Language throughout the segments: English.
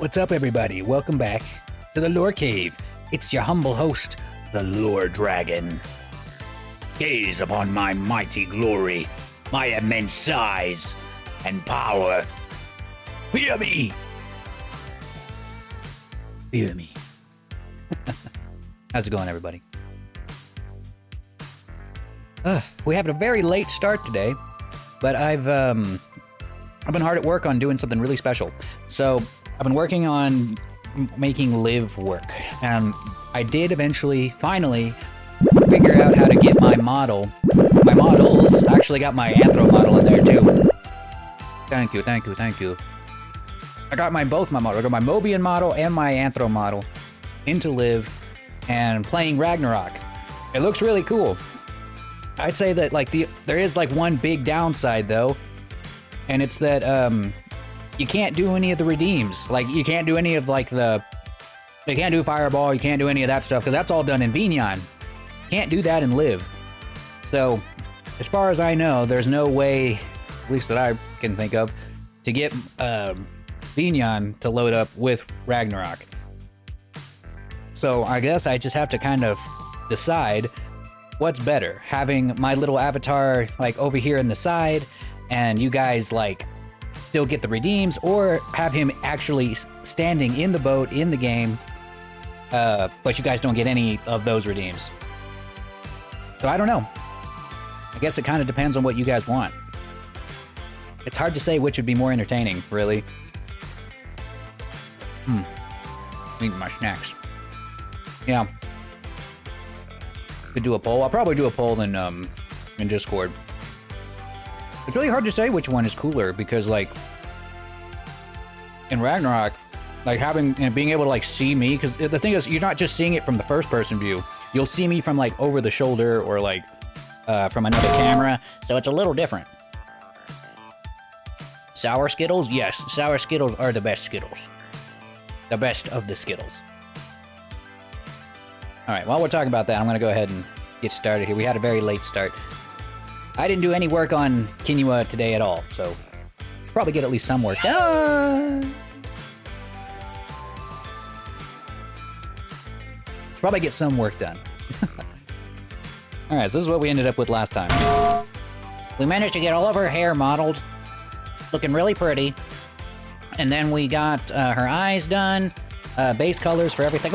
What's up, everybody? Welcome back to the Lore Cave. It's your humble host, the Lore Dragon. Gaze upon my mighty glory, my immense size and power. Fear me! Fear me. How's it going, everybody? We have a very late start today, but I've been hard at work on doing something really special. So I've been working on making Liv work, and I did eventually, finally, figure out how to get my models. I actually got my Anthro model in there too. Thank you. I got both my models. I got my Mobian model and my Anthro model into Liv and playing Ragnarok. It looks really cool. I'd say that there is one big downside though, and it's that you can't do any of the redeems. You can't do any of you can't do Fireball, you can't do any of that stuff because that's all done in Vignon. Can't do that in Liv. So, as far as I know, there's no way, at least that I can think of, to get Vignon to load up with Ragnarok. So I guess I just have to kind of decide what's better, having my little avatar over here in the side and you guys still get the redeems, or have him actually standing in the boat in the game, but you guys don't get any of those redeems. So I don't know. I guess it kind of depends on what you guys want. It's hard to say which would be more entertaining, really. Eating my snacks. Yeah. Could do a poll. I'll probably do a poll in Discord. It's really hard to say which one is cooler because, in Ragnarok, having and being able to see me, because the thing is, you're not just seeing it from the first-person view. You'll see me from over the shoulder or from another camera, so it's a little different. Sour Skittles? Yes, sour Skittles are the best Skittles. The best of the Skittles. Alright, while we're talking about that, I'm going to go ahead and get started here. We had a very late start. I didn't do any work on Kinua today at all, so should probably get at least some work done. Should probably get some work done. Alright, so this is what we ended up with last time. We managed to get all of her hair modeled, looking really pretty. And then we got her eyes done, base colors for everything.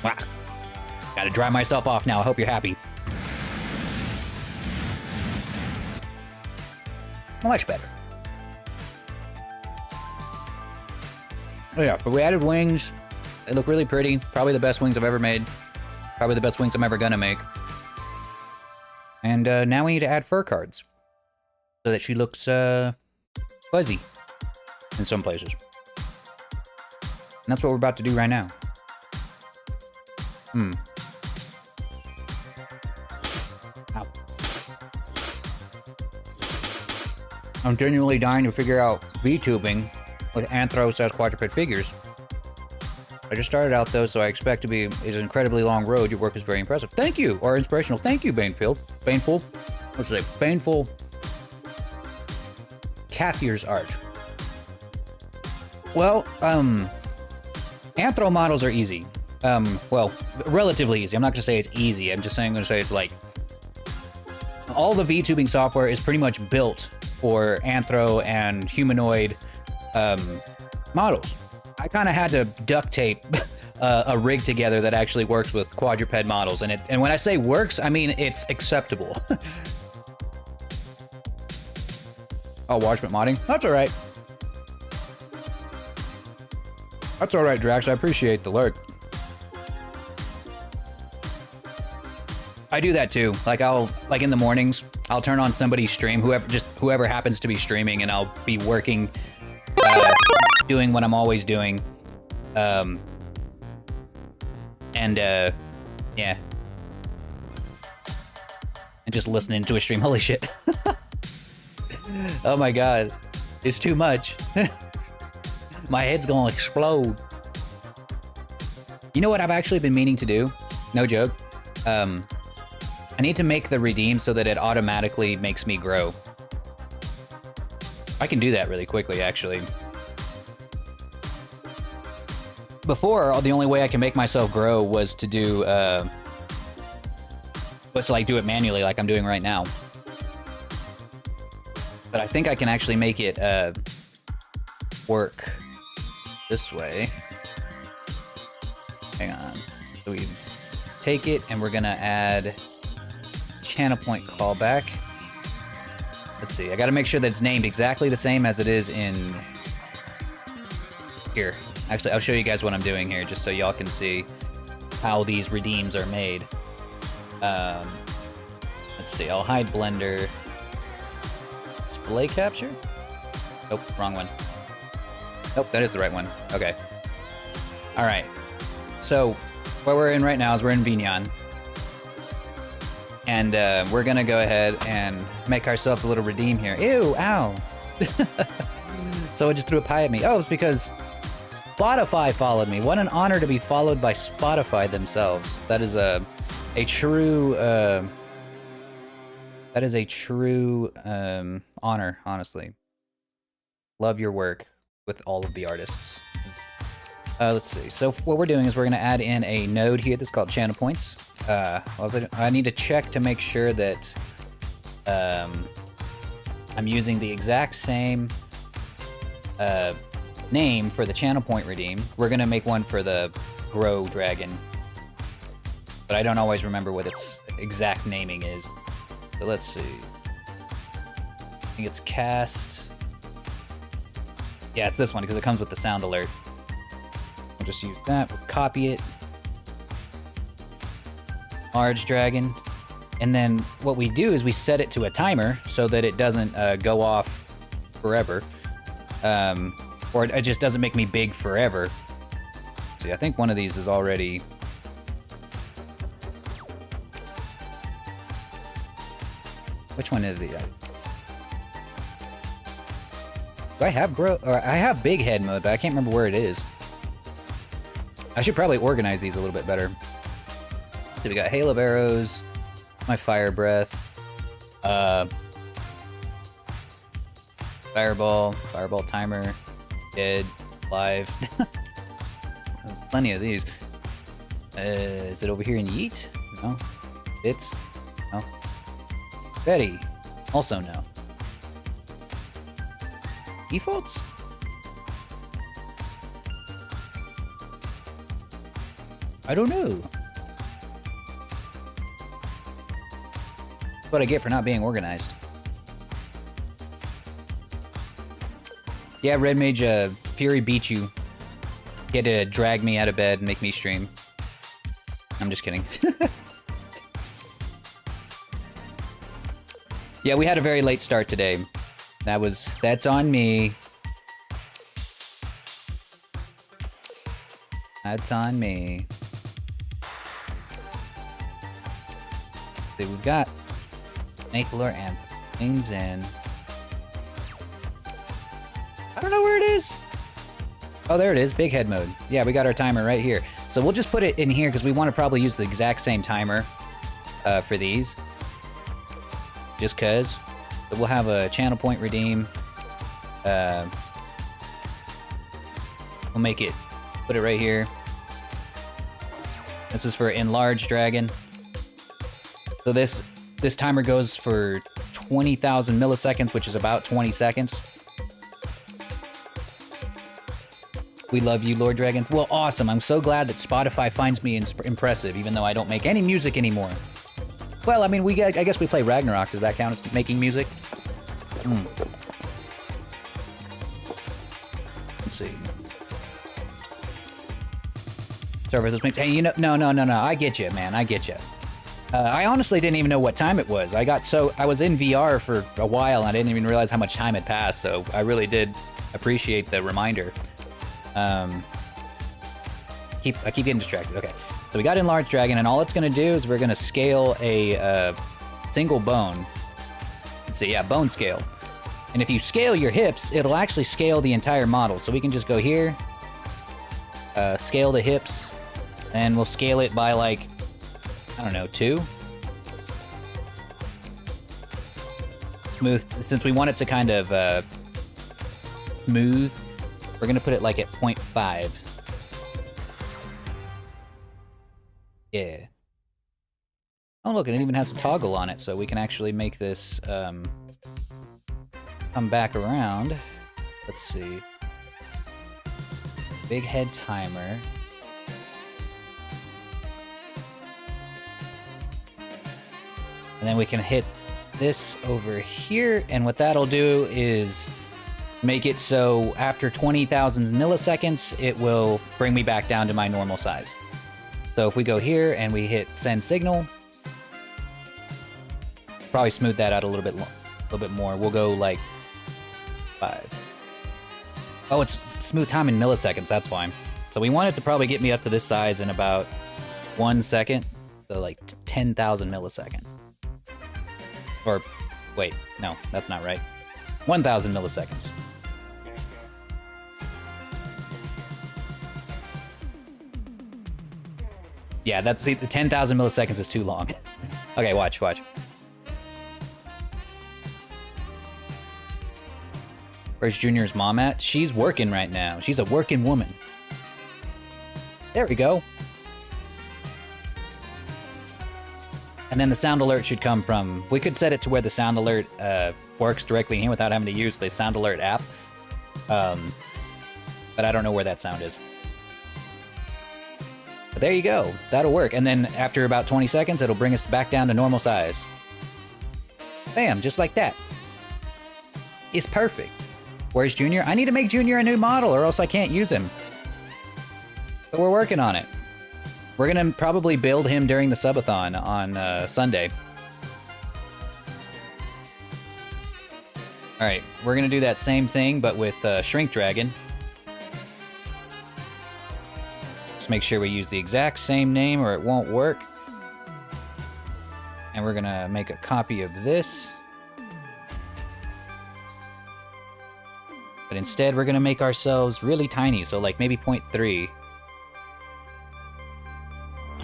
Wow. Gotta dry myself off now. I hope you're happy. Much better. Oh yeah, but we added wings. They look really pretty. Probably the best wings I've ever made. Probably the best wings I'm ever gonna make. And now we need to add fur cards. So that she looks fuzzy in some places. And that's what we're about to do right now. Ow. I'm genuinely dying to figure out VTubing with Anthro quadruped figures. I just started out though, so I expect to be an incredibly long road. Your work is very impressive. Thank you, or inspirational. Thank you, Baneful. What's it? Baneful. Cathier's art. Well, Anthro models are easy. Well, relatively easy. I'm not gonna say it's easy. I'm gonna say it's all the VTubing software is pretty much built for Anthro and humanoid models. I kind of had to duct tape a rig together that actually works with quadruped models, and when I say works, I mean it's acceptable. Oh, Watchment modding? That's all right. That's all right, Drax. I appreciate the lurk. I do that too. I'll in the mornings, I'll turn on somebody's stream, whoever happens to be streaming, and I'll be working, doing what I'm always doing, yeah. And just listening to a stream. Holy shit. Oh my god, it's too much. My head's gonna explode. You know what I've actually been meaning to do? No joke. And I need to make the redeem so that it automatically makes me grow. I can do that really quickly, actually. Before, the only way I can make myself grow was to do, was to like do it manually like I'm doing right now. But I think I can actually make it, work this way. Hang on. So we take it and we're gonna add channel point callback. Let's see, I gotta make sure that it's named exactly the same as it is in here. Actually, I'll show you guys what I'm doing here just so y'all can see how these redeems are made. Let's see, I'll hide Blender. Display capture? Nope, wrong one. Nope, that is the right one. Okay. All right. So, what we're in right now is we're in Vignon. And we're gonna go ahead and make ourselves a little redeem here. Ew, ow. Someone just threw a pie at me. Oh, it's because Spotify followed me. What an honor to be followed by Spotify themselves. That is a true, honor, honestly. Love your work with all of the artists. Let's see. So what we're doing is we're going to add in a node here that's called channel points. I need to check to make sure that I'm using the exact same name for the channel point redeem. We're going to make one for the grow dragon, but I don't always remember what its exact naming is. So let's see. I think it's cast. Yeah, it's this one because it comes with the sound alert. We'll just use that. We'll copy it. Large dragon. And then what we do is we set it to a timer so that it doesn't go off forever. Or it just doesn't make me big forever. See, I think one of these is already... Which one is the... Do I have I have big head mode, but I can't remember where it is. I should probably organize these a little bit better. So we got Hail of Arrows, my Fire Breath, Fireball Timer, Dead, Live. There's plenty of these. Is it over here in Yeet? No. Bits? No. Betty? Also no. Defaults? I don't know. That's what I get for not being organized. Yeah, Red Mage, Fury beat you. He had to drag me out of bed and make me stream. I'm just kidding. Yeah, we had a very late start today. That's on me. That's on me. Let's see, we've got Makeler and things in. I don't know where it is. Oh, there it is, big head mode. Yeah, we got our timer right here. So we'll just put it in here because we want to probably use the exact same timer for these. Just cause. But we'll have a channel point redeem. We'll make it, put it right here. This is for Enlarged Dragon. So this timer goes for 20,000 milliseconds, which is about 20 seconds. We love you, Lord Dragon. Well, awesome. I'm so glad that Spotify finds me impressive, even though I don't make any music anymore. Well, I mean, I guess we play Ragnarok. Does that count as making music? Let's see. Sorry for those makes. Hey, you know, no. I get you, man. I get you. I honestly didn't even know what time it was. I was in VR for a while, and I didn't even realize how much time had passed. So I really did appreciate the reminder. I keep getting distracted. Okay, so we got Enlarged Dragon, and all it's gonna do is we're gonna scale a single bone. Let's see, yeah, bone scale. And if you scale your hips, it'll actually scale the entire model. So we can just go here, scale the hips, and we'll scale it by like, I don't know, 2. smooth, since we want it to kind of smooth, we're gonna put it like at 0.5. Yeah. Oh look, it even has a toggle on it, so we can actually make this come back around. Let's see. Big head timer. And then we can hit this over here, and what that'll do is make it so after 20,000 milliseconds, it will bring me back down to my normal size. So if we go here and we hit send signal, probably smooth that out a little bit more. We'll go like 5. Oh, it's smooth time in milliseconds, that's why. So we want it to probably get me up to this size in about 1 second, so like 10,000 milliseconds. Or, wait, no, that's not right. 1,000 milliseconds. Yeah, that's, see, the 10,000 milliseconds is too long. Okay, watch. Where's Junior's mom at? She's working right now. She's a working woman. There we go. And then the sound alert should come from... We could set it to where the sound alert works directly in here without having to use the sound alert app. But I don't know where that sound is. But there you go. That'll work. And then after about 20 seconds, it'll bring us back down to normal size. Bam, just like that. It's perfect. Where's Junior? I need to make Junior a new model or else I can't use him. But we're working on it. We're gonna probably build him during the subathon on Sunday. Alright, we're gonna do that same thing, but with Shrink Dragon. Just make sure we use the exact same name or it won't work. And we're gonna make a copy of this. But instead, we're gonna make ourselves really tiny, so like maybe 0.3.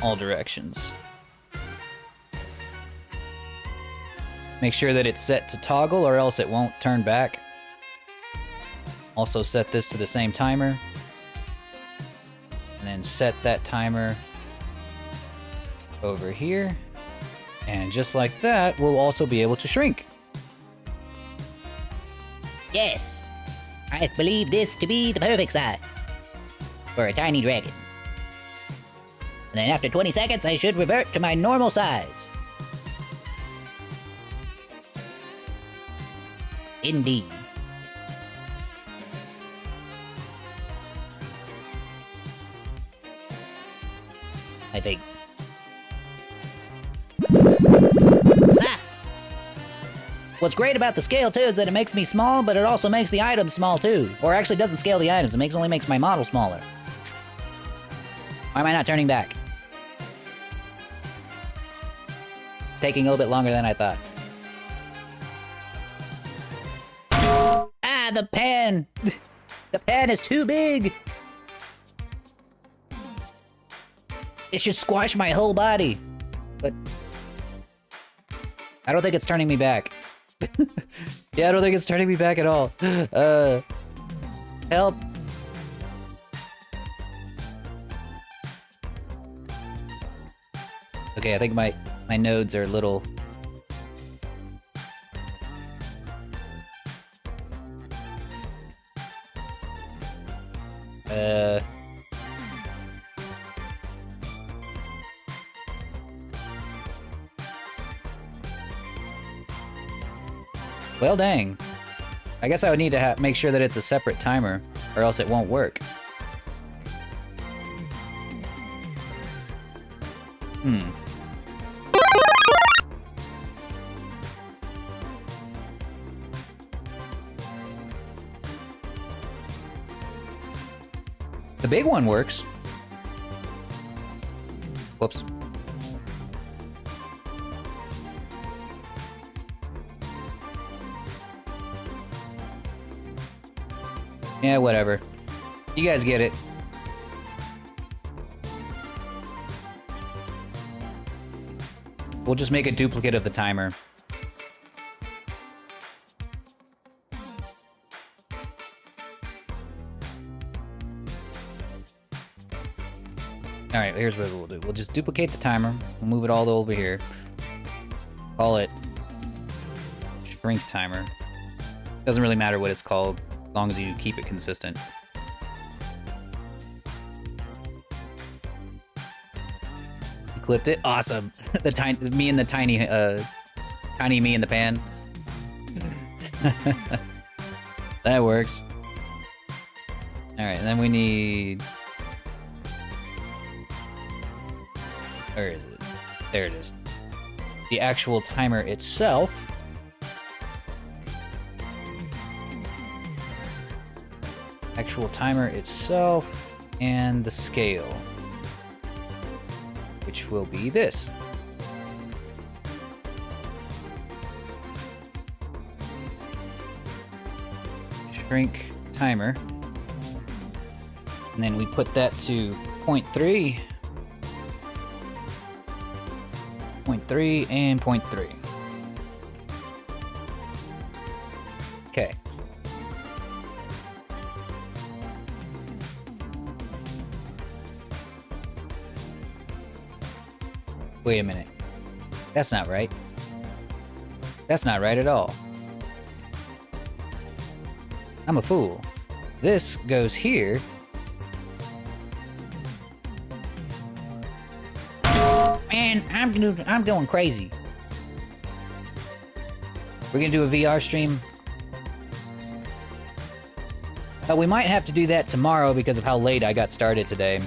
All directions. Make sure that it's set to toggle or else it won't turn back. Also set this to the same timer. And then set that timer over here. And just like that, we'll also be able to shrink. Yes, I believe this to be the perfect size for a tiny dragon. And then after 20 seconds, I should revert to my normal size. Indeed. I think. Ah! What's great about the scale, too, is that it makes me small, but it also makes the items small, too. Or actually doesn't scale the items, it only makes my model smaller. Why am I not turning back? It's taking a little bit longer than I thought. Ah, the pen! The pen is too big! It should squash my whole body. But... I don't think it's turning me back. Yeah, I don't think it's turning me back at all. Help. Okay, I think my nodes are a little... Well, dang. I guess I would need to make sure that it's a separate timer, or else it won't work. The big one works. Whoops. Yeah, whatever. You guys get it. We'll just make a duplicate of the timer. All right, here's what we'll do. We'll just duplicate the timer. We'll move it all over here. Call it shrink timer. Doesn't really matter what it's called, as long as you keep it consistent. You clipped it? Awesome. The tiny me and the tiny tiny me in the pan. That works. Alright, and then we need... Where is it? There it is. The actual timer itself. Actual timer itself and the scale, which will be this. Shrink timer. And then we put that to 0.3. 0.3 and 0.3. Okay. Wait a minute. That's not right. That's not right at all. I'm a fool. This goes here. Man, I'm going crazy. We're gonna do a VR stream. We might have to do that tomorrow because of how late I got started today.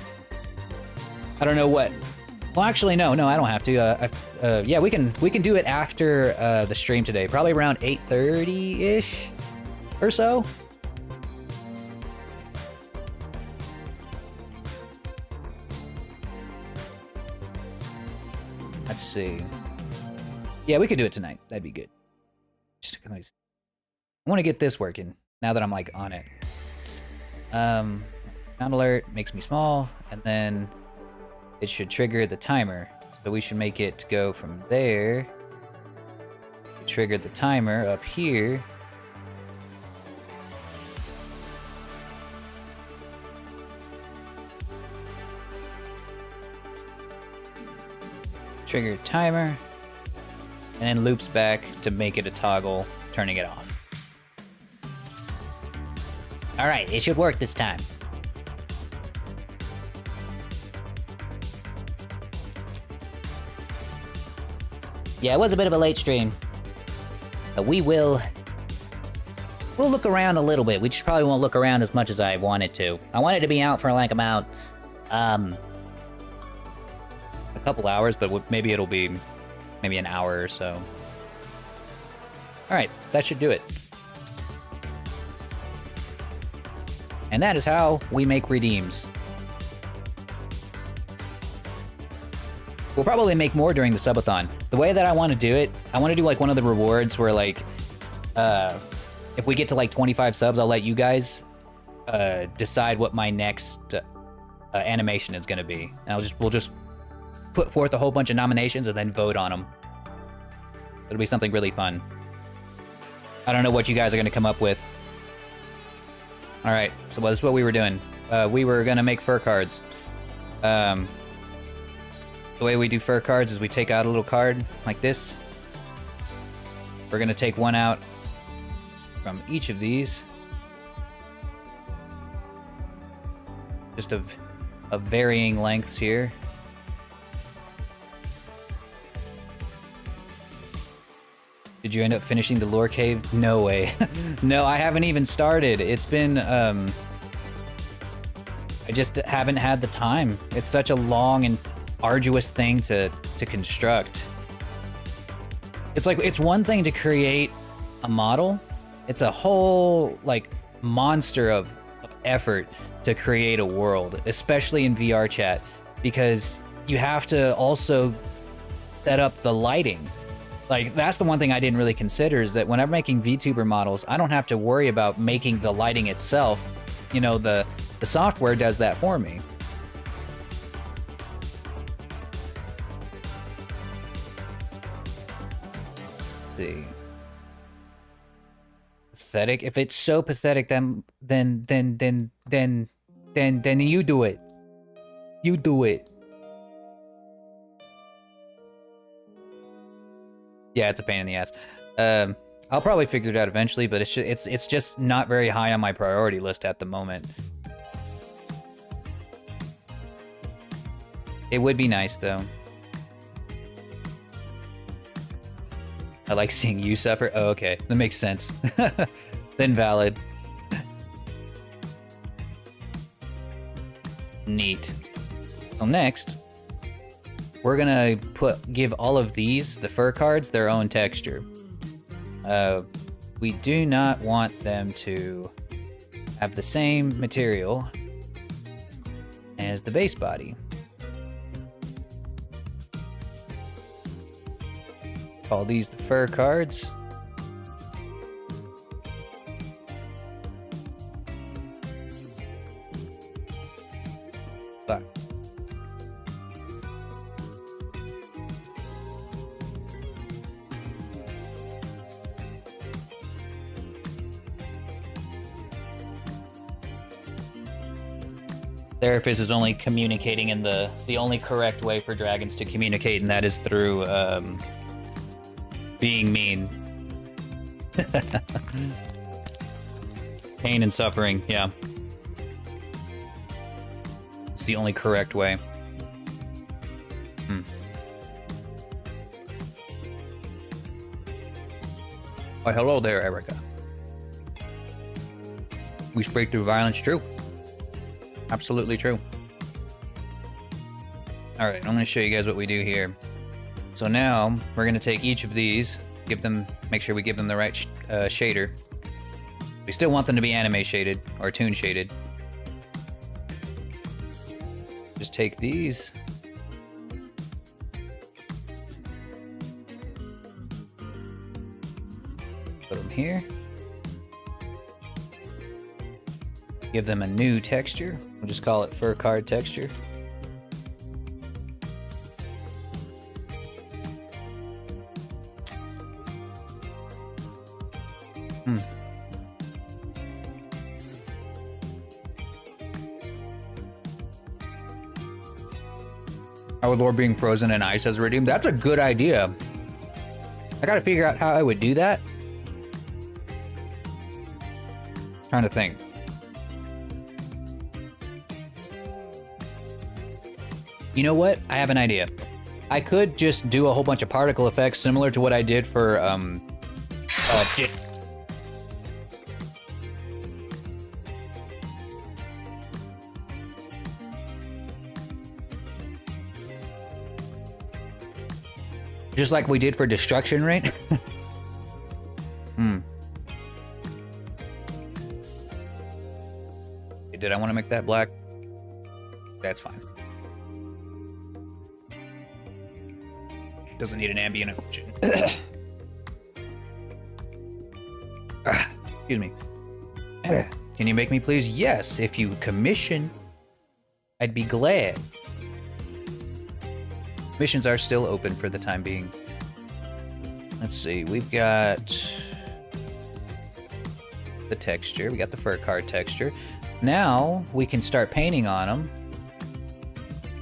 I don't know what. Well, actually, no, I don't have to. Yeah, we can do it after the stream today, probably around 8:30-ish or so. Let's see. Yeah, we could do it tonight. That'd be good. Just I want to get this working now that I'm like on it. Sound alert makes me small, and then it should trigger the timer. So we should make it go from there. Trigger the timer up here. Trigger timer. And then loops back to make it a toggle, turning it off. Alright, it should work this time. Yeah, it was a bit of a late stream. But we'll look around a little bit. We just probably won't look around as much as I wanted to. I wanted to be out for like about a couple hours, but maybe it'll be maybe an hour or so. All right, that should do it. And that is how we make redeems. We'll probably make more during the subathon. The way that I want to do it, I want to do like one of the rewards where like, if we get to like 25 subs, I'll let you guys decide what my next animation is going to be. And we'll just put forth a whole bunch of nominations and then vote on them. It'll be something really fun. I don't know what you guys are going to come up with. All right, so this is what we were doing. We were going to make fur cards. The way we do fur cards is we take out a little card like this. We're going to take one out from each of these. Just of varying lengths here. Did you end up finishing the lore cave? No way. No, I haven't even started. It's been, I just haven't had the time. It's such a long and arduous thing to construct. It's like, it's one thing to create a model. It's a whole, like, monster of effort to create a world, especially in VR chat, because you have to also set up the lighting. Like, that's the one thing I didn't really consider, is that when I'm making VTuber models, I don't have to worry about making the lighting itself. You know, the software does that for me. Let's see. Pathetic? If it's so pathetic, then you do it. You do it. Yeah, it's a pain in the ass. I'll probably figure it out eventually, but it's just not very high on my priority list at the moment. It would be nice, though. I like seeing you suffer. Oh, okay. That makes sense. Then valid. Neat. So next, we're gonna give all of these, the fur cards, their own texture. We do not want them to have the same material as the base body. Call these the fur cards. But Therapist is only communicating in the only correct way for dragons to communicate, and that is through being mean. Pain and suffering, yeah. It's the only correct way. Why, hello there, Erica. We speak through violence, true. Absolutely true. Alright, I'm going to show you guys what we do here. So now, we're going to take each of these, make sure we give them the right shader. We still want them to be anime shaded, or toon shaded. Just take these. Put them here. Give them a new texture. We'll just call it fur card texture. Our lore being frozen in ice as redeemed. That's a good idea. I gotta figure out how I would do that. Trying to think. You know what? I have an idea. I could just do a whole bunch of particle effects similar to what I did for just like we did for destruction, right? Did I want to make that black? That's fine. Doesn't need an ambient occlusion. Excuse me. Can you make me please? Yes, if you commission, I'd be glad. Missions are still open for the time being. Let's see, we've got the texture. We got the fur card texture. Now we can start painting on them.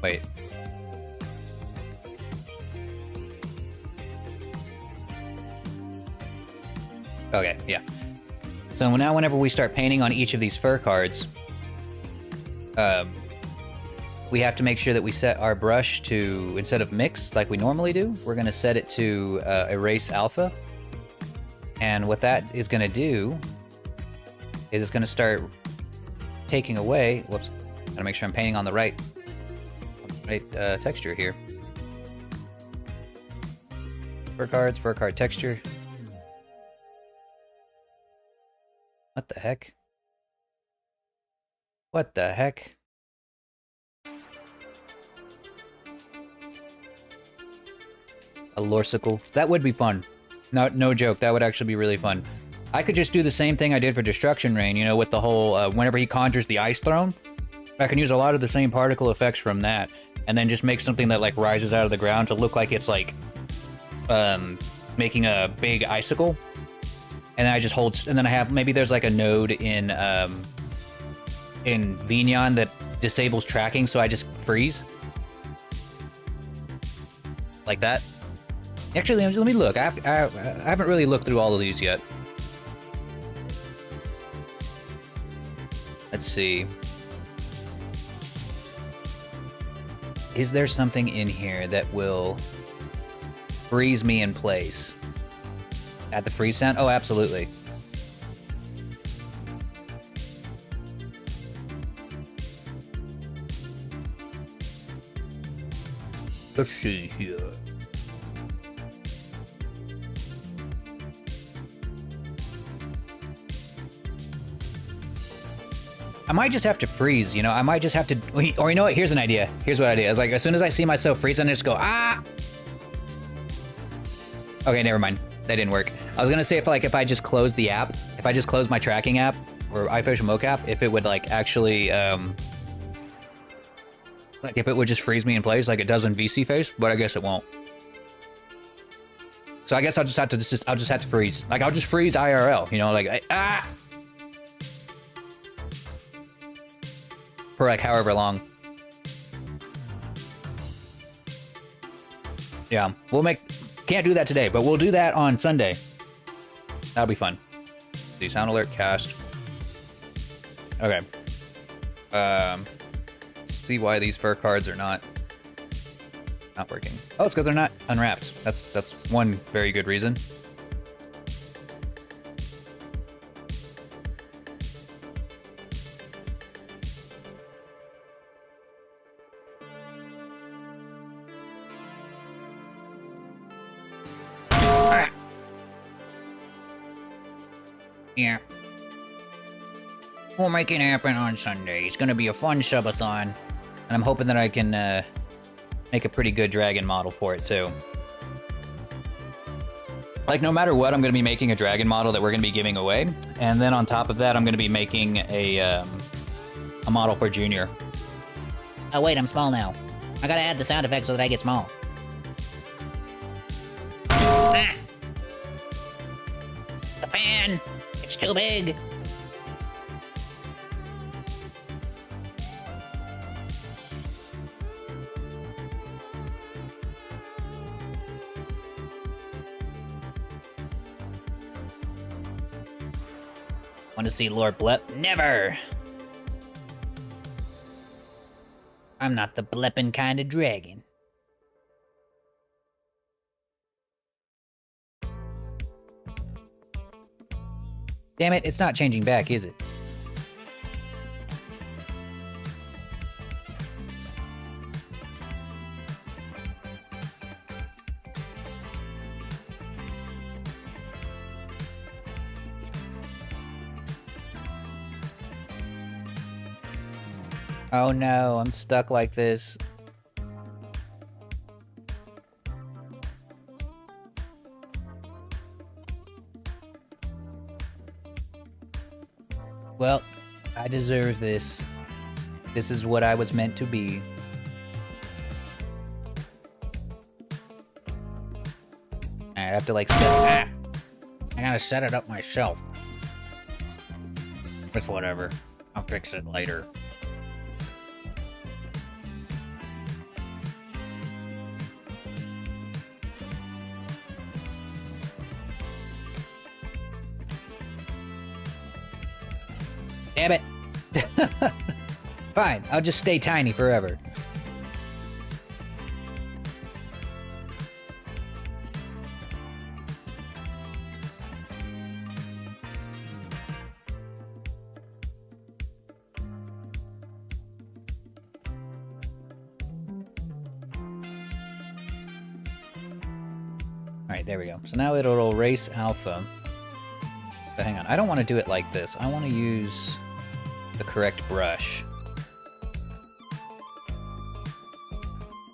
Wait. Okay, yeah. So now whenever we start painting on each of these fur cards, we have to make sure that we set our brush to, instead of mix like we normally do, we're going to set it to erase alpha. And what that is going to do is it's going to start taking away, whoops, gotta make sure I'm painting on the right texture here. Fur cards, fur card texture. What the heck? What the heck? A lorsicle. That would be fun. No joke, that would actually be really fun. I could just do the same thing I did for Destruction Rain, you know, with the whole, whenever he conjures the Ice Throne. I can use a lot of the same particle effects from that, and then just make something that, like, rises out of the ground to look like it's, like, making a big icicle. And then I just hold, and then I have, maybe there's, like, a node in Vignon that disables tracking, so I just freeze. Like that. Actually, let me look. I haven't really looked through all of these yet. Let's see. Is there something in here that will freeze me in place? At the freeze sound? Oh, absolutely. Let's see here. I might just have to freeze, you know? I might just have to, or you know what? Here's an idea. Here's what I do. It's like, as soon as I see myself freeze, I just go, ah! Okay, never mind. That didn't work. I was gonna say if I just closed the app, if I just closed my tracking app, or iFacial mocap, if it would like actually, like if it would just freeze me in place like it does in VC Face, but I guess it won't. So I guess I'll just have to freeze. Like I'll just freeze IRL, you know, like, ah! For like however long. Yeah, can't do that today, but we'll do that on Sunday. That'll be fun. The sound alert cast. Okay. Let's see why these fur cards are not working. Oh, it's because they're not unwrapped. That's one very good reason. Yeah. We'll make it happen on Sunday. It's gonna be a fun subathon. And I'm hoping that I can make a pretty good dragon model for it too. Like no matter what, I'm gonna be making a dragon model that we're gonna be giving away. And then on top of that, I'm gonna be making a model for Junior. Oh wait, I'm small now. I gotta add the sound effect so that I get small. Ah! The fan! It's too big! Want to see Lord Blep? Never! I'm not the bleppin' kind of dragon. Damn it, it's not changing back, is it? Oh no, I'm stuck like this. Well, I deserve this. This is what I was meant to be. I have to like set it. I gotta set it up myself. It's whatever. I'll fix it later. Damn it. Fine, I'll just stay tiny forever. Alright, there we go. So now it'll erase alpha. But hang on, I don't want to do it like this. I want to use the correct brush.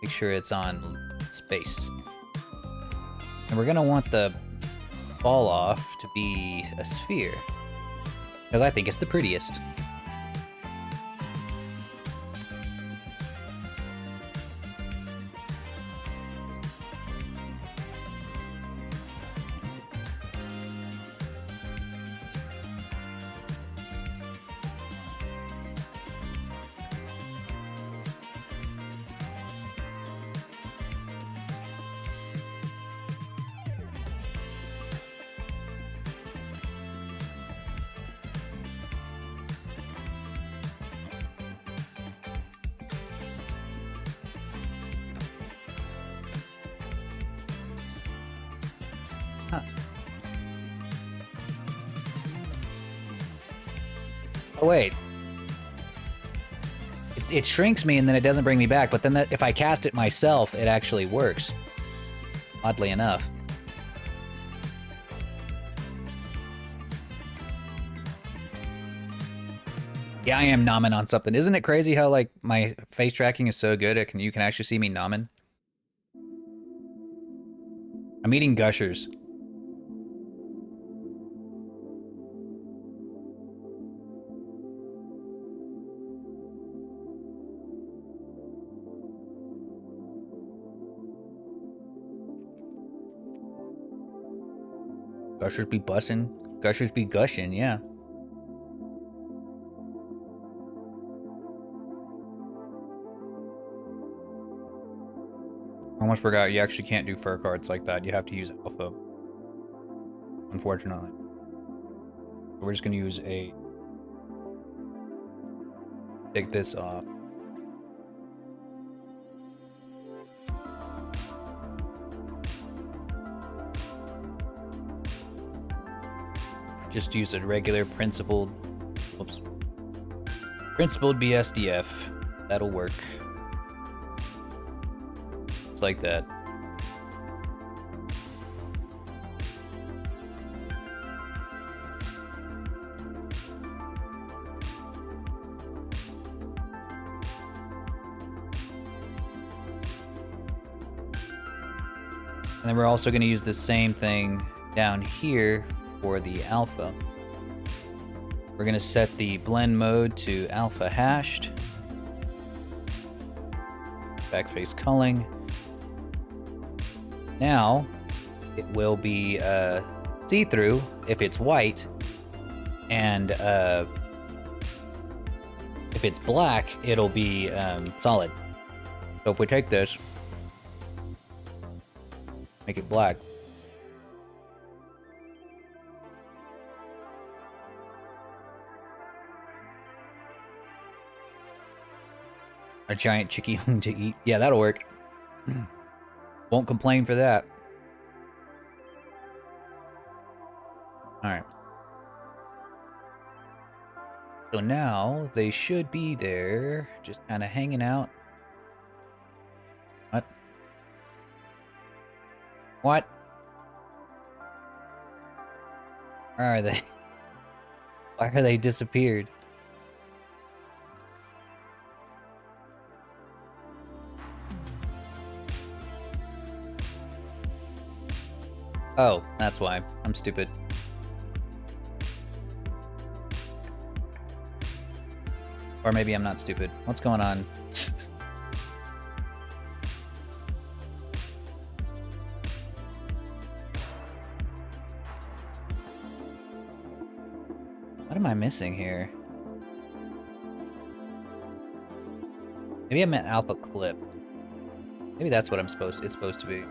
Make sure it's on space. And we're gonna want the fall off to be a sphere, because I think it's the prettiest. Oh, wait. It shrinks me and then it doesn't bring me back, but then if I cast it myself, it actually works. Oddly enough. Yeah, I am nomming on something. Isn't it crazy how, like, my face tracking is so good, you can actually see me nomming? I'm eating Gushers. Gushers be bussin'. Gushers be gushing, yeah. Almost forgot, you actually can't do fur cards like that. You have to use alpha. Unfortunately. We're just gonna use a... Take this off. Just use a regular principled... Oops. Principled BSDF. That'll work. Just like that. And then we're also going to use the same thing down here for the alpha. We're going to set the blend mode to alpha hashed. Backface culling. Now, it will be see-through if it's white, and if it's black, it'll be solid. So if we take this, make it black. A giant chicky to eat. Yeah, that'll work. Won't complain for that. Alright. So now they should be there, just kind of hanging out. What? What? Where are they? Why are they disappeared? Oh, that's why. I'm stupid. Or maybe I'm not stupid. What's going on? What am I missing here? Maybe I meant alpha clip. Maybe that's what it's supposed to be.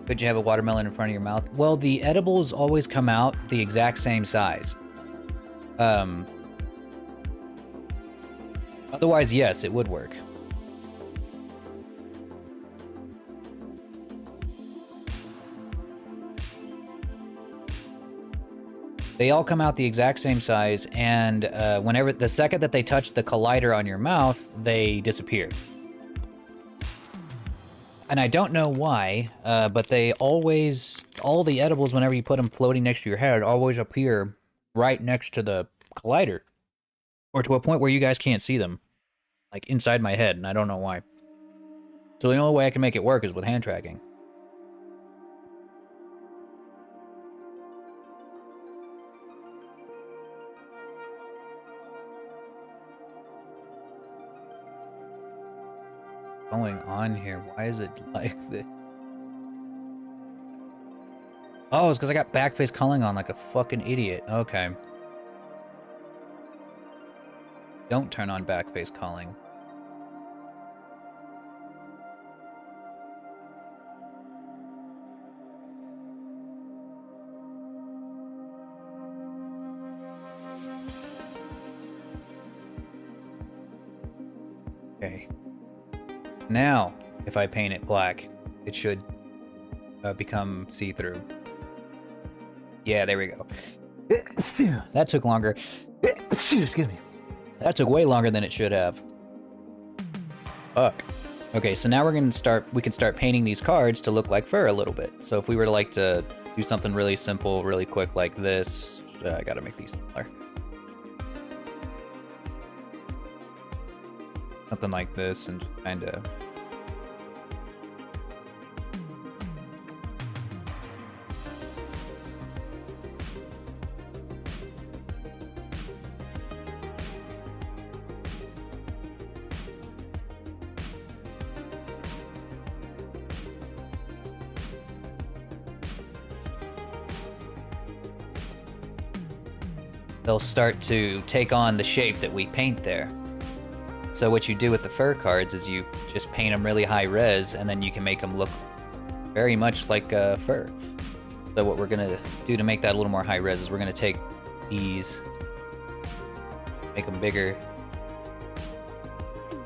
Could you have a watermelon in front of your mouth? Well, the edibles always come out the exact same size. Otherwise, yes, it would work. They all come out the exact same size, and the second that they touch the collider on your mouth, they disappear. And I don't know why, but all the edibles, whenever you put them floating next to your head, always appear right next to the collider. Or to a point where you guys can't see them. Like inside my head, and I don't know why. So the only way I can make it work is with hand tracking. Going on here? Why is it like this? Oh, it's because I got backface culling on like a fucking idiot. Okay. Don't turn on backface culling. Okay. Now, if I paint it black, it should become see-through. Yeah, there we go. That took longer. Excuse me. That took way longer than it should have. Fuck. Okay, so now we can start painting these cards to look like fur a little bit. So if we were to like to do something really simple, really quick like this, I gotta make these smaller. Something like this and just kind of... they'll start to take on the shape that we paint there. So what you do with the fur cards is you just paint them really high res, and then you can make them look very much like fur. So what we're gonna do to make that a little more high res is we're gonna take these, make them bigger,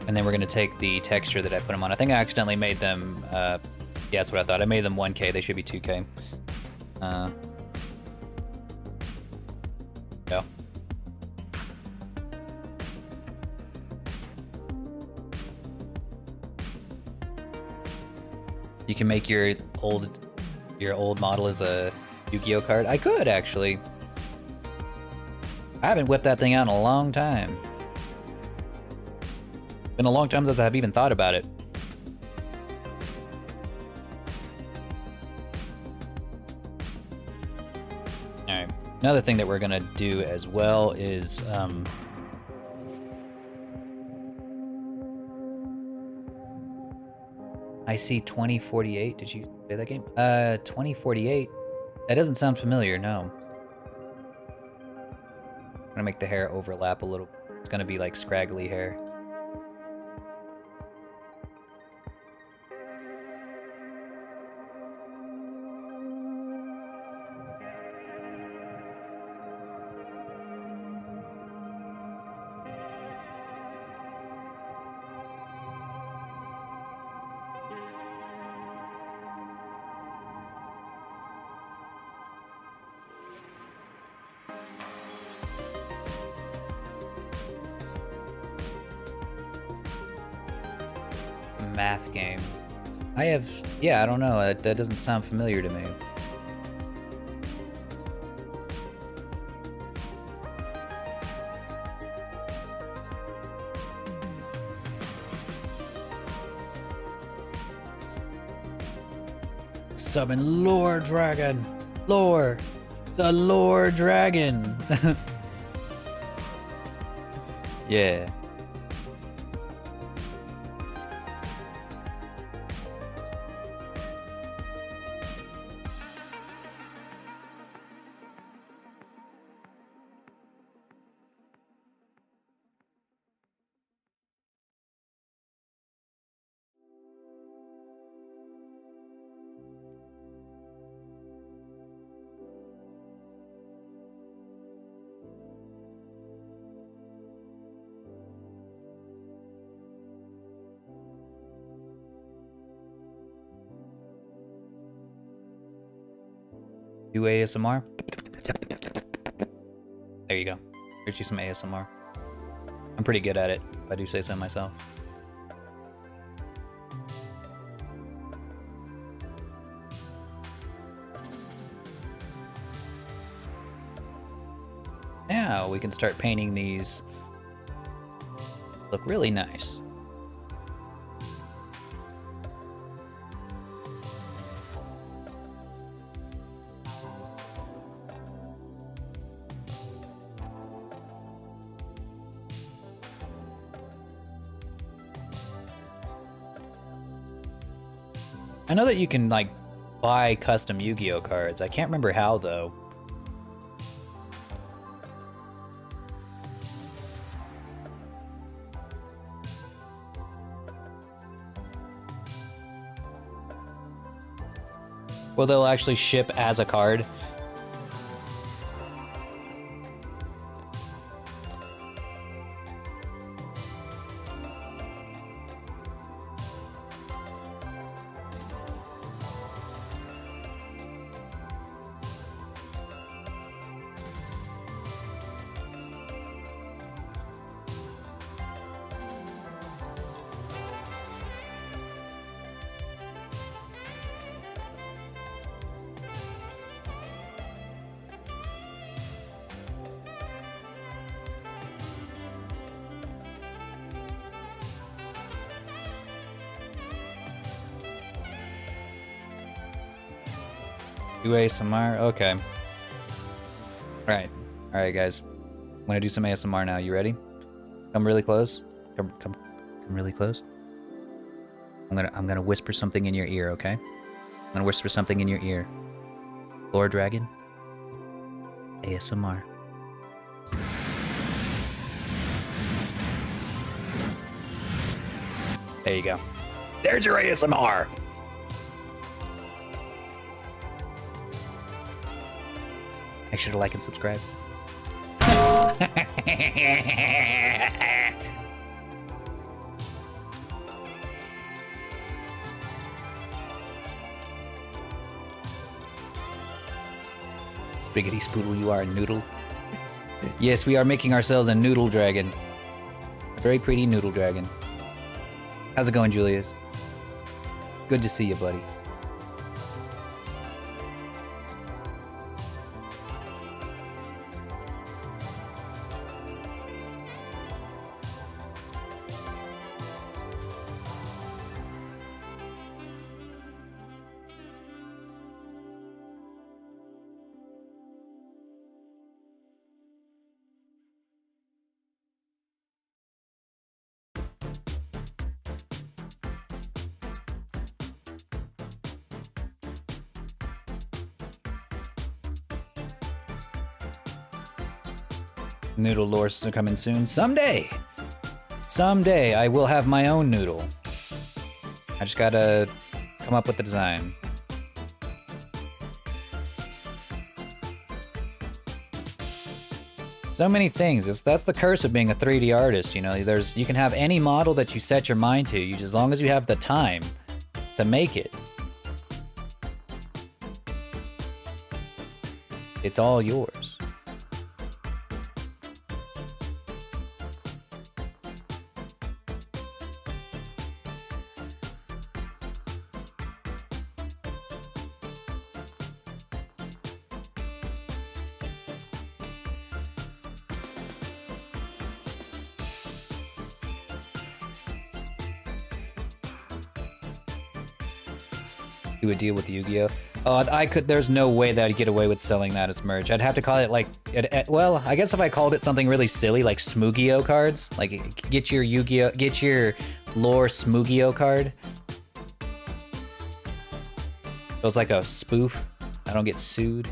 and then we're gonna take the texture that I put them on. I think I accidentally made them, yeah, that's what I thought. I made them 1K, they should be 2K. Yeah. You can make your old model as a Yu-Gi-Oh card. I could actually. I haven't whipped that thing out in a long time. Been a long time since I've even thought about it. Alright. Another thing that we're gonna do as well is I see 2048. Did you play that game? 2048. That doesn't sound familiar, no. I'm gonna make the hair overlap a little. It's gonna be like scraggly hair. Math game. I have, yeah, I don't know. That doesn't sound familiar to me. Summon Lore Dragon. Lore. The Lore Dragon. Yeah. Do ASMR? There you go. Here's you some ASMR. I'm pretty good at it, if I do say so myself. Now we can start painting these. Look really nice. I know that you can, like, buy custom Yu-Gi-Oh cards. I can't remember how, though. Well, they'll actually ship as a card. Do ASMR? Okay. Alright. Alright, guys. I'm gonna do some ASMR now. You ready? Come really close. Come really close. I'm gonna whisper something in your ear, okay? I'm gonna whisper something in your ear. Lord Dragon. ASMR. There you go. There's your ASMR! Make sure to like and subscribe. Spiggity spoodle, you are a noodle. Yes, we are making ourselves a noodle dragon. A very pretty noodle dragon. How's it going, Julius? Good to see you, buddy. Noodle lores are coming soon. Someday! Someday I will have my own noodle. I just gotta come up with the design. So many things. That's the curse of being a 3D artist, you know. You can have any model that you set your mind to, as long as you have the time to make it. It's all yours. Do a deal with Yu-Gi-Oh! Oh, there's no way that I'd get away with selling that as merch. I'd have to call it like, well, I guess if I called it something really silly, like Smoogie-O cards, like get your Yu-Gi-Oh! Get your lore Smoogie-O card. So it's like a spoof. I don't get sued.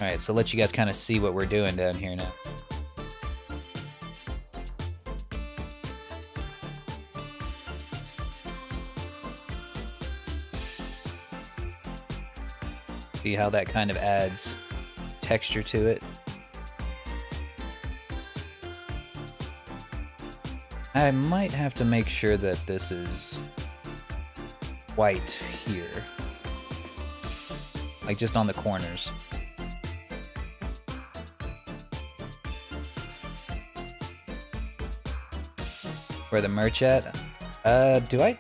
Alright, so let you guys kind of see what we're doing down here now. See how that kind of adds texture to it. I might have to make sure that this is white here. Like just on the corners. Where the merch at? Do I?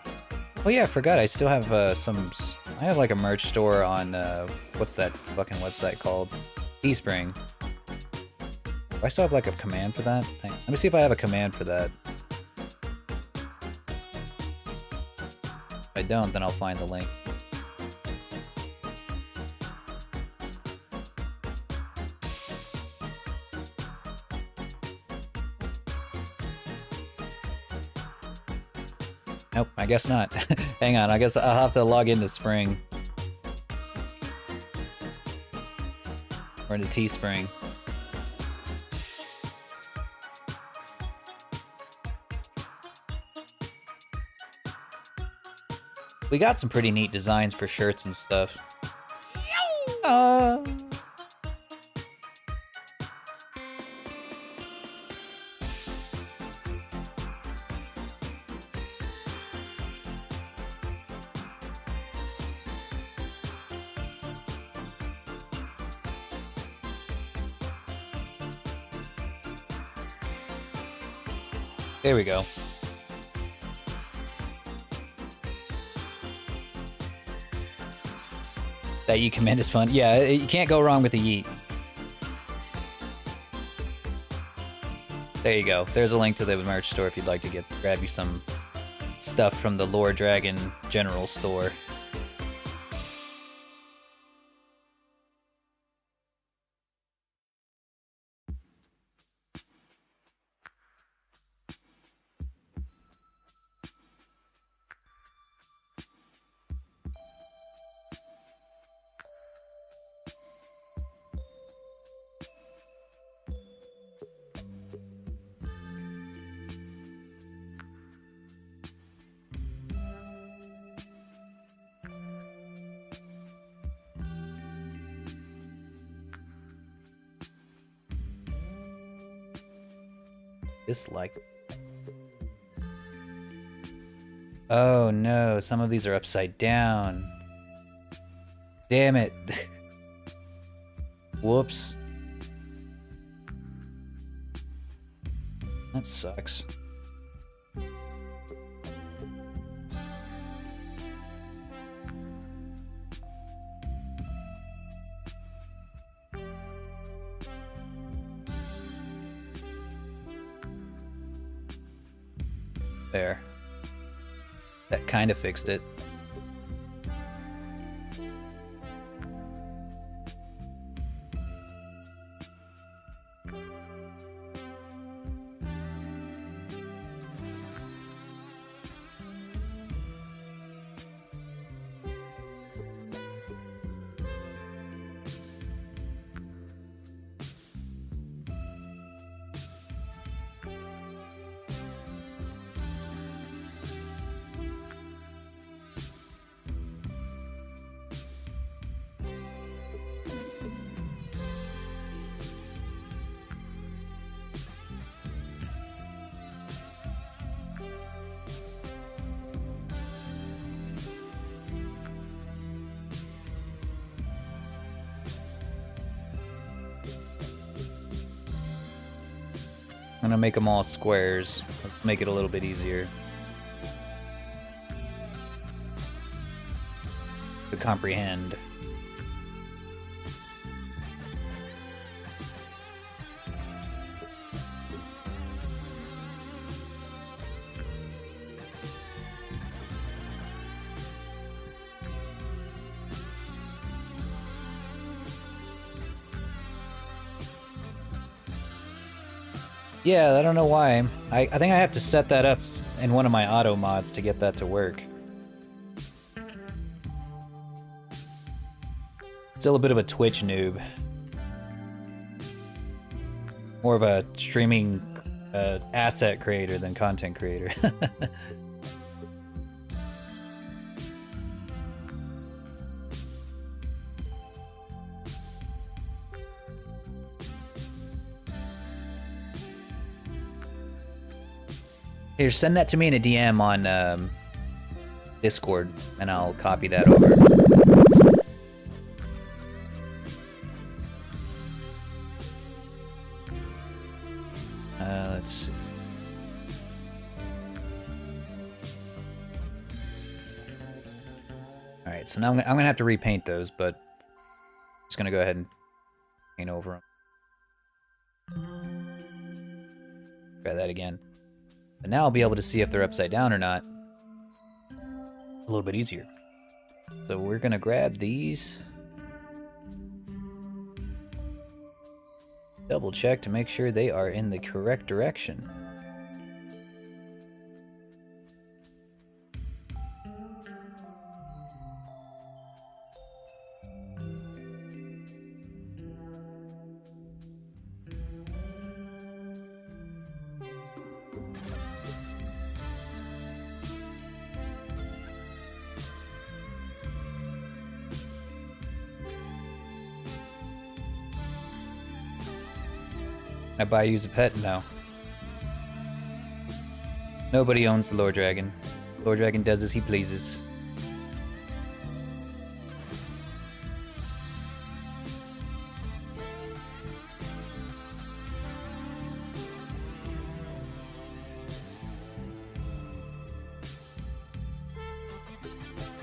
Oh yeah, I forgot. I still have I have like a merch store on, what's that fucking website called? Teespring. Do I still have like a command for that? Let me see if I have a command for that. If I don't, then I'll find the link. Nope, I guess not. Hang on, I guess I'll have to log into Spring. Or into Teespring. We got some pretty neat designs for shirts and stuff. There we go. That yeet command is fun. Yeah, you can't go wrong with the yeet. There you go. There's a link to the merch store if you'd like to grab you some stuff from the Lore Dragon general store. Dislike. Oh no, some of these are upside down. Damn it. Whoops. That sucks. There. That kind of fixed it. I'm gonna make them all squares. Let's make it a little bit easier to comprehend. Yeah, I don't know why. I think I have to set that up in one of my auto mods to get that to work. Still a bit of a Twitch noob. More of a streaming asset creator than content creator. Here, send that to me in a DM on Discord, and I'll copy that over. Let's see. All right, so now I'm gonna have to repaint those, but I'm just gonna go ahead and paint over them. Try that again. But now I'll be able to see if they're upside down or not a little bit easier. So we're gonna grab these. Double check to make sure they are in the correct direction. I buy you as a pet? No. Nobody owns the Lore Dragon. Lore Dragon does as he pleases.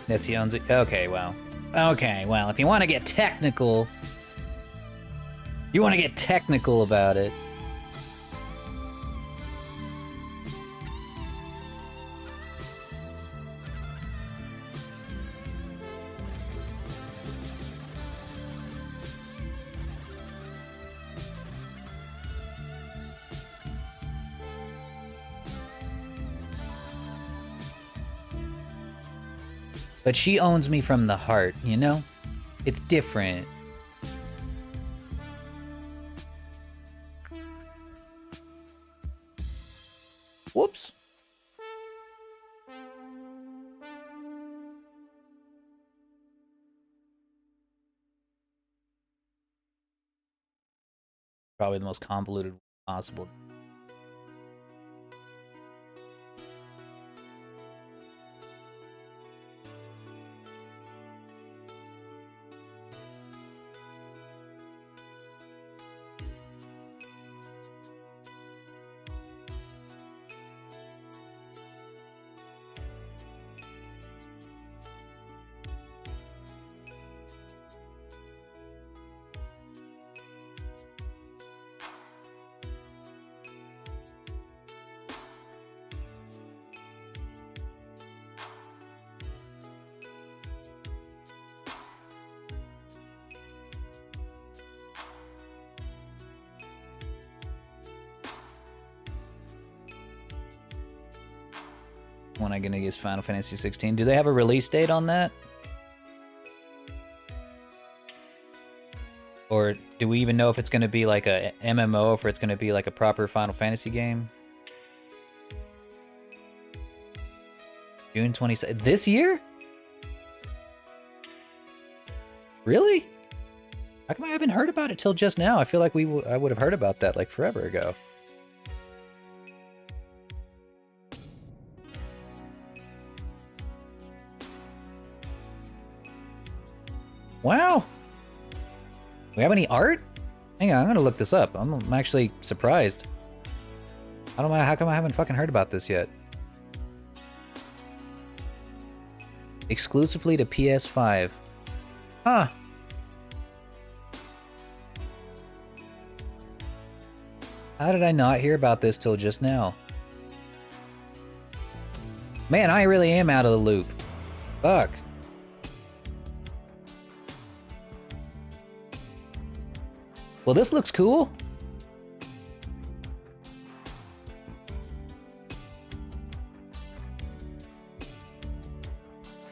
Yes, he owns it. Okay, well. Okay, well, if you want to get technical... You want to get technical about it. But she owns me from the heart, you know? It's different. Whoops. Probably the most convoluted possible. When I gonna use Final Fantasy 16? Do they have a release date on that? Or do we even know if it's gonna be like a MMO, or if it's gonna be like a proper Final Fantasy game? June 27th. This year? Really? How come I haven't heard about it till just now? I feel like I would have heard about that like forever ago. Wow. We have any art? Hang on, I'm gonna look this up. I'm actually surprised. How come I haven't fucking heard about this yet? Exclusively to PS5. Huh. How did I not hear about this till just now? Man, I really am out of the loop. Fuck. Well, this looks cool.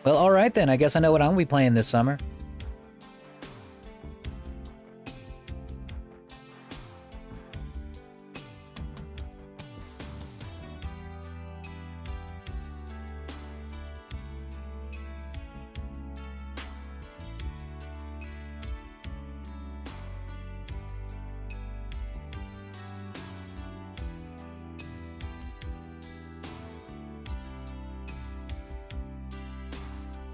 Well, alright then. I guess I know what I'm gonna be playing this summer.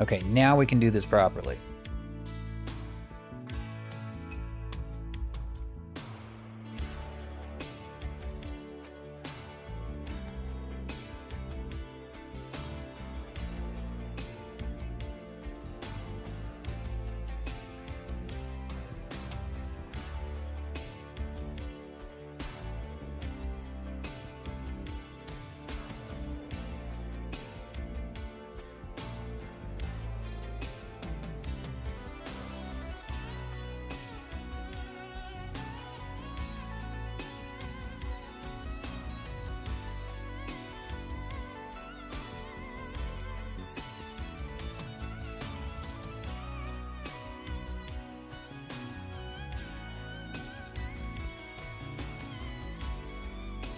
Okay, now we can do this properly.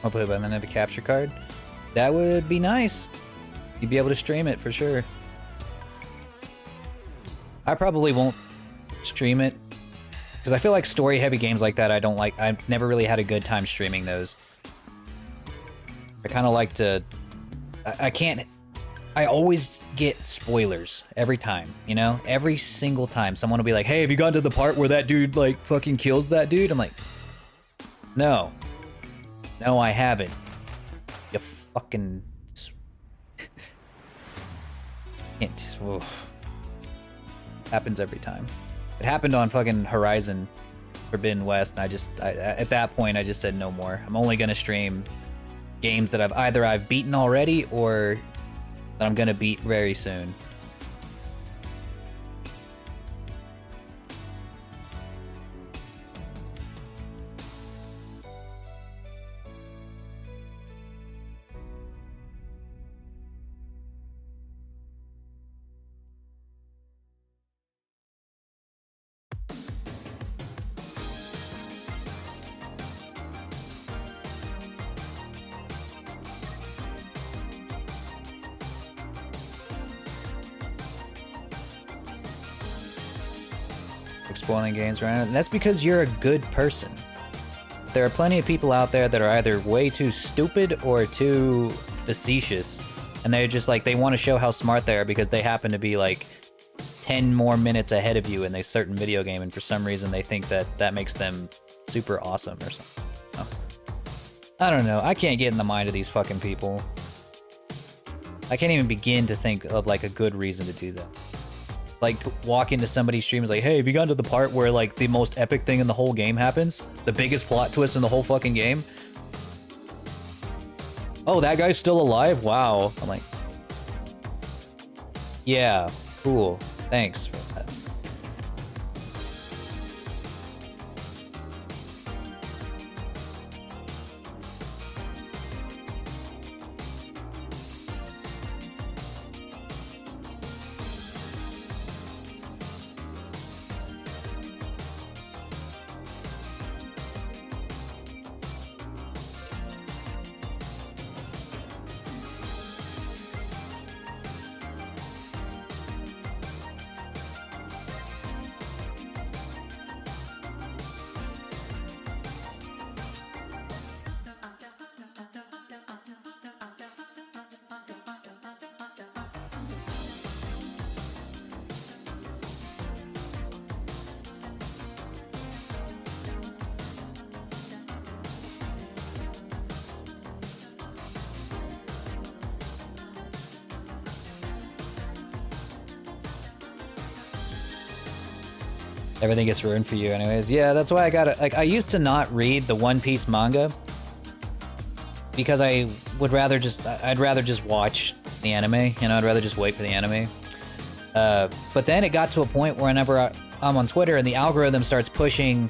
Hopefully by then I have a capture card. That would be nice. You'd be able to stream it for sure. I probably won't stream it because I feel like story-heavy games like that I don't like. I've never really had a good time streaming those. I kind of like to... I can't... I always get spoilers every time, you know? Every single time someone will be like, hey, have you gotten to the part where that dude, like, fucking kills that dude? I'm like, no. No, I haven't. You fucking... Can't... Happens every time. It happened on fucking Horizon Forbidden West, and at that point, I just said no more. I'm only gonna stream games that I've beaten already, or that I'm gonna beat very soon. like spoiling games around it. And that's because you're a good person. There are plenty of people out there that are either way too stupid or too facetious, and they're just like, they want to show how smart they are because they happen to be like 10 more minutes ahead of you in a certain video game, and for some reason they think that that makes them super awesome or something. Oh. I don't know. I can't get in the mind of these fucking people. I can't even begin to think of like a good reason to do that. Like, walk into somebody's stream and is like, hey, have you gotten to the part where like the most epic thing in the whole game happens? The biggest plot twist in the whole fucking game? Oh, that guy's still alive? Wow. I'm like, yeah, cool. Thanks for that. Everything gets ruined for you anyways. Yeah, that's why I gotta, like, I used to not read the One Piece manga because I'd rather just watch the anime, you know, I'd rather just wait for the anime. But then it got to a point where whenever I'm on Twitter and the algorithm starts pushing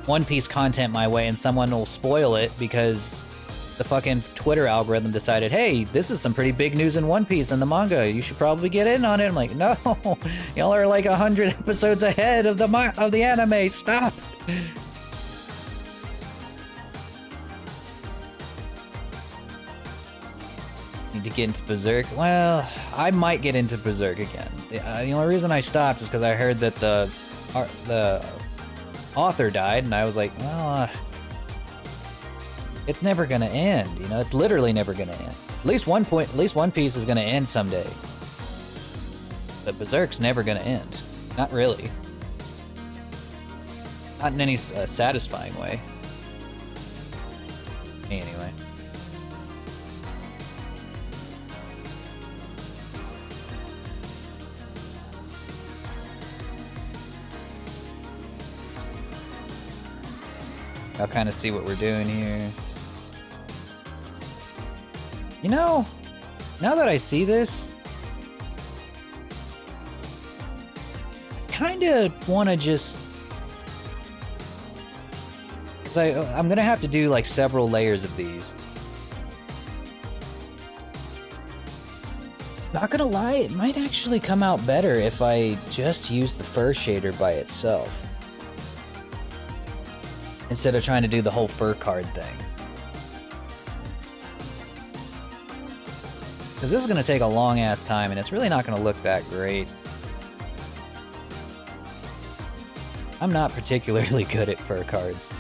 One Piece content my way and someone will spoil it because the fucking Twitter algorithm decided, hey, this is some pretty big news in One Piece and the manga. You should probably get in on it. I'm like, no, y'all are like 100 episodes ahead of the anime. Stop. Need to get into Berserk. Well, I might get into Berserk again. The only reason I stopped is because I heard that the author died, and I was like, well. It's never gonna end, you know. It's literally never gonna end. At least One Piece is gonna end someday. But Berserk's never gonna end. Not really. Not in any satisfying way. Anyway. I'll kind of see what we're doing here. You know, now that I see this, kind of want to just, because I'm gonna have to do like several layers of these. Not gonna lie, it might actually come out better if I just use the fur shader by itself, instead of trying to do the whole fur card thing. Because this is going to take a long ass time and it's really not going to look that great. I'm not particularly good at fur cards.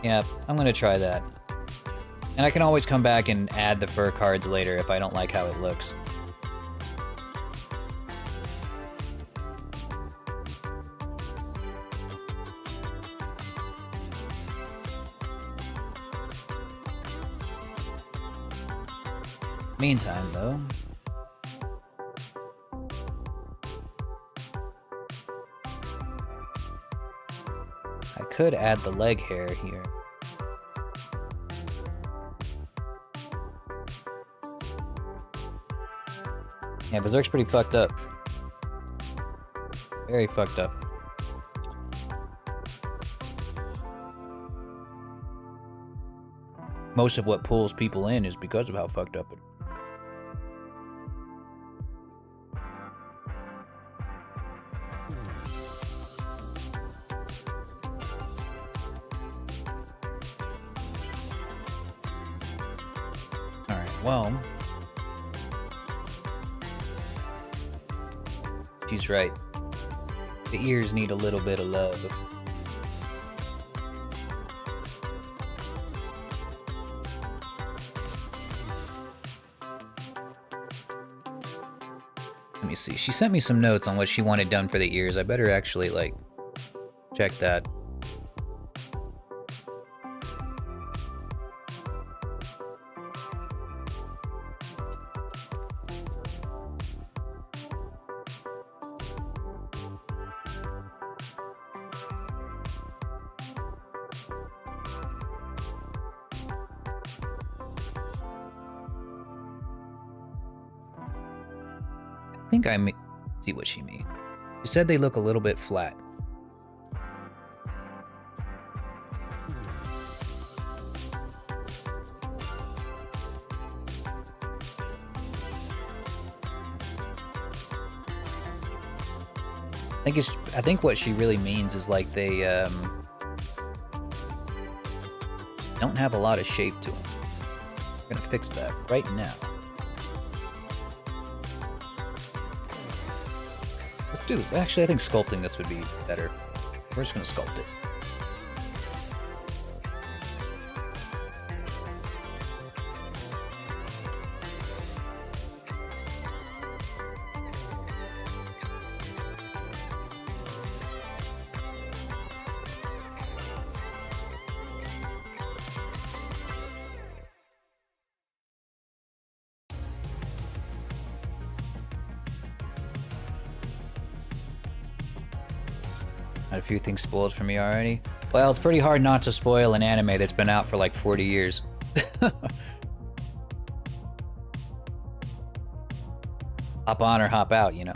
Yeah, I'm going to try that. And I can always come back and add the fur cards later if I don't like how it looks. Meantime, though, I could add the leg hair here. Yeah, Berserk's pretty fucked up. Very fucked up. Most of what pulls people in is because of how fucked up it is. well, she's right. The ears need a little bit of love. Let me see. She sent me some notes on what she wanted done for the ears. I better actually, like, check that. I think I may see what she means. She said they look a little bit flat. I think what she really means is like they don't have a lot of shape to them. We're gonna fix that right now. Let's do this. Actually, I think sculpting this would be better. We're just gonna sculpt it. Had a few things spoiled for me already. Well, it's pretty hard not to spoil an anime that's been out for like 40 years. Hop on or hop out, you know.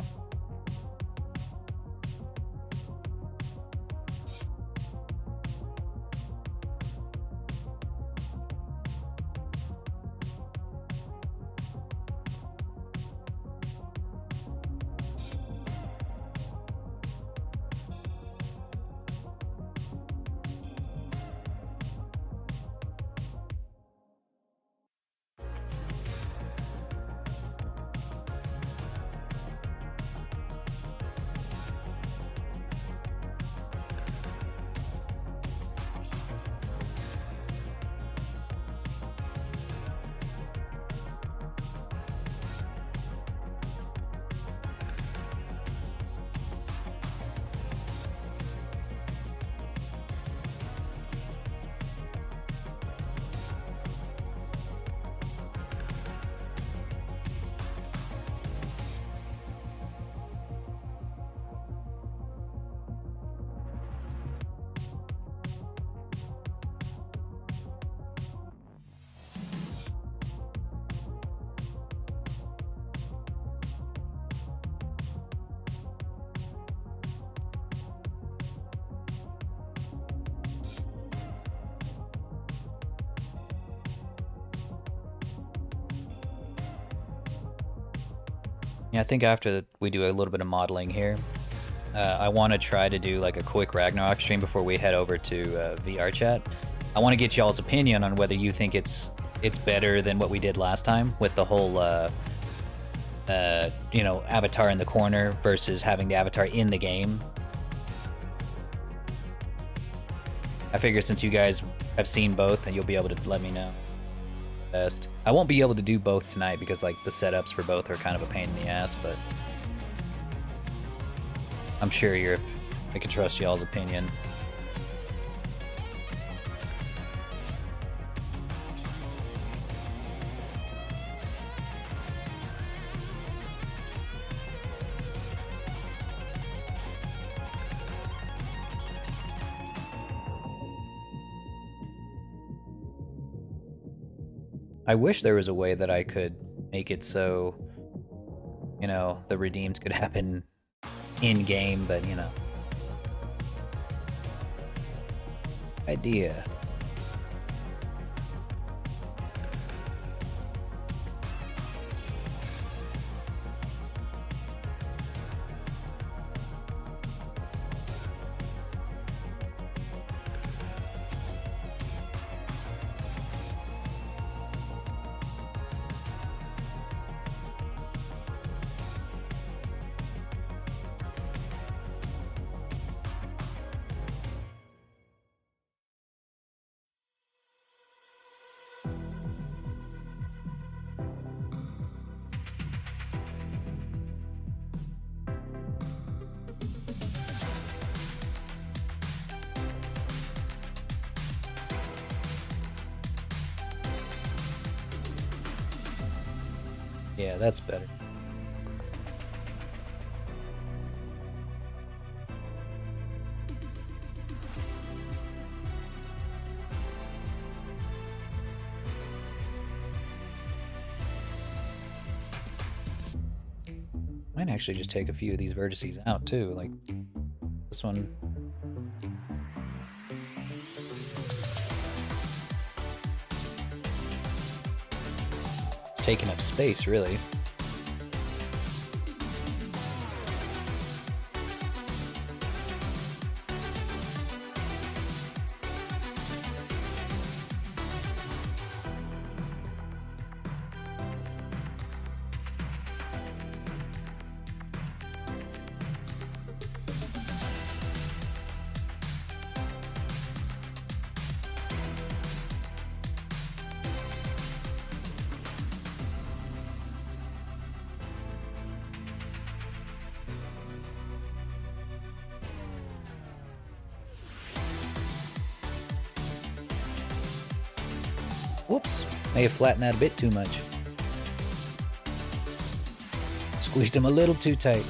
Yeah, I think after we do a little bit of modeling here, I want to try to do like a quick Ragnarok stream before we head over to VR chat. I want to get y'all's opinion on whether you think it's better than what we did last time with the whole, you know, avatar in the corner versus having the avatar in the game. I figure since you guys have seen both, and you'll be able to let me know best. I won't be able to do both tonight because like the setups for both are kind of a pain in the ass, but I'm sure I can trust y'all's opinion. I wish there was a way that I could make it so, you know, the redeems could happen in-game, but, you know. Idea. Yeah, that's better. Might actually just take a few of these vertices out too, like this one. It's taking up space, really. Whoops, may have flattened that a bit too much. Squeezed him a little too tight.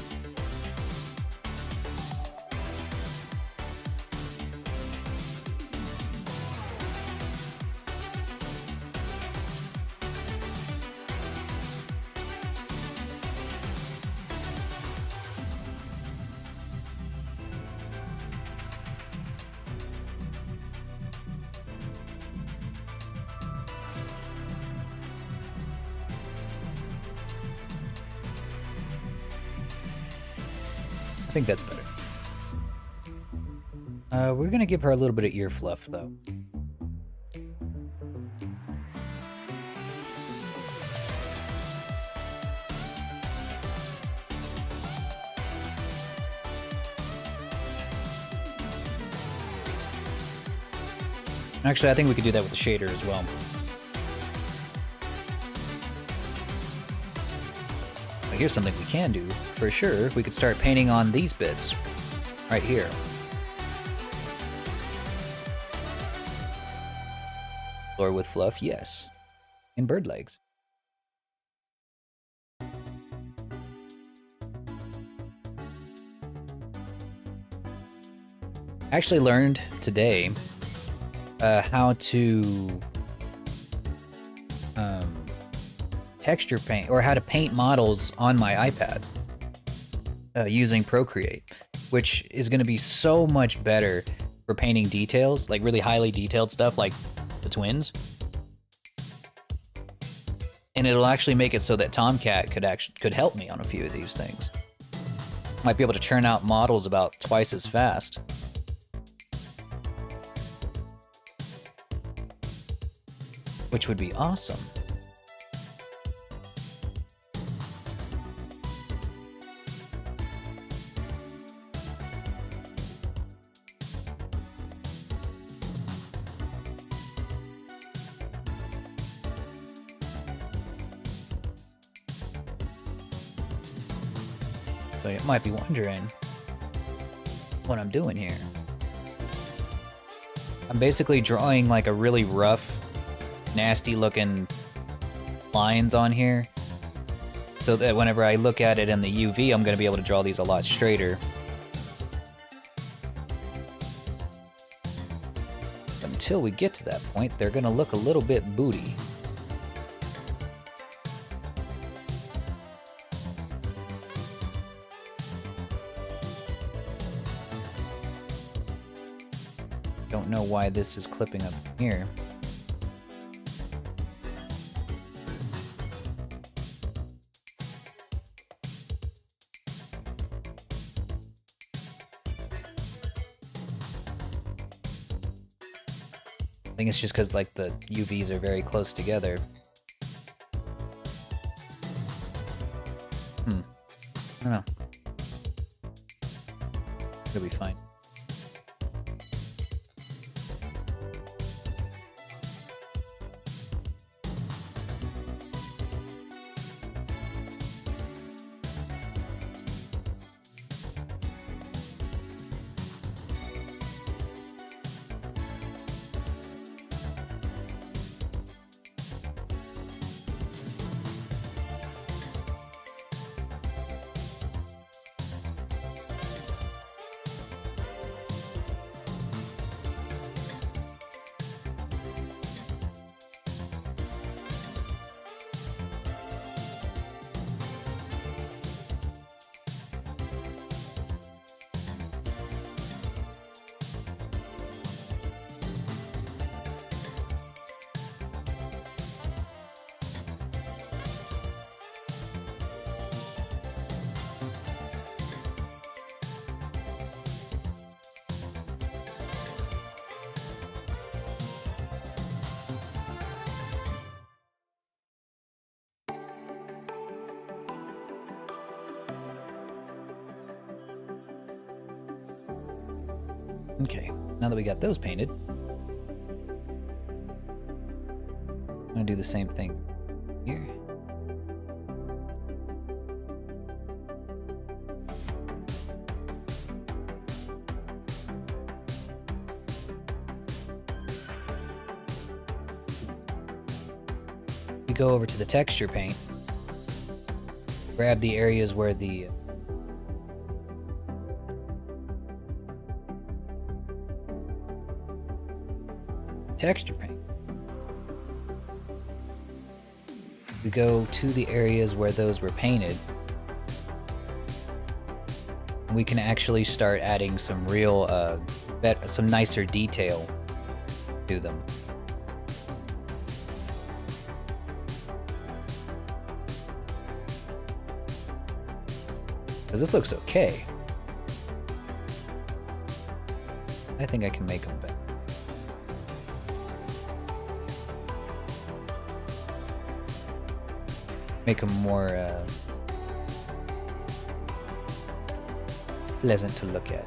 I think that's better. We're gonna give her a little bit of ear fluff, though. Actually, I think we could do that with the shader as well. But here's something we can do, for sure. We could start painting on these bits, right here. Floor with fluff, yes. And bird legs. I actually learned today how to texture paint, or how to paint models on my iPad using Procreate, which is going to be so much better for painting details, like really highly detailed stuff like the twins. And it'll actually make it so that Tomcat could help me on a few of these things. Might be able to churn out models about twice as fast. Which would be awesome. So you might be wondering what I'm doing here. I'm basically drawing like a really rough, nasty looking lines on here, so that whenever I look at it in the UV, I'm going to be able to draw these a lot straighter. But until we get to that point, they're going to look a little bit booty. Don't know why this is clipping up here. I think it's just because like the UVs are very close together. I don't know. It'll be fine. Okay, now that we got those painted, I'm gonna do the same thing here. We go over to the texture paint, grab the areas where the texture paint. We go to the areas where those were painted. We can actually start adding some real, some nicer detail to them. Because this looks okay. I think I can make them better. Make them more pleasant to look at.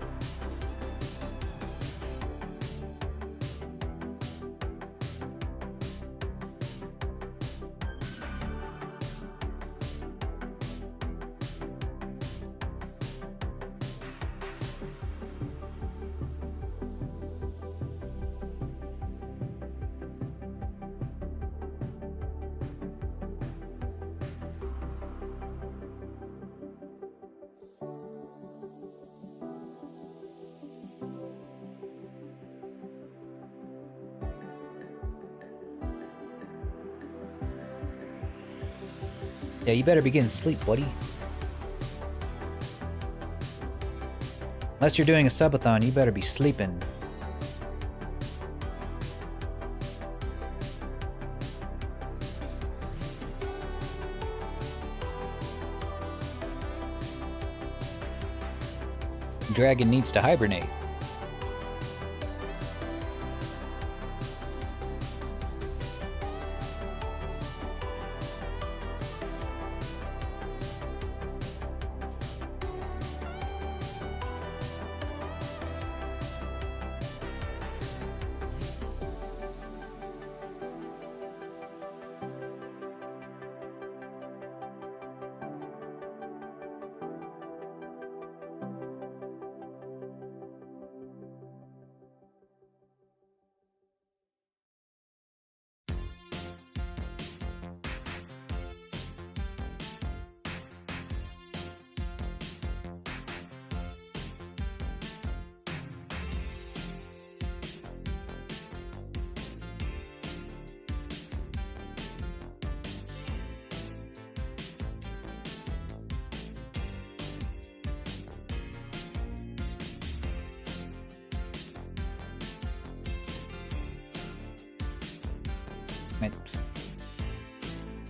Yeah, you better begin sleep, buddy. Unless you're doing a subathon, you better be sleeping. Dragon needs to hibernate.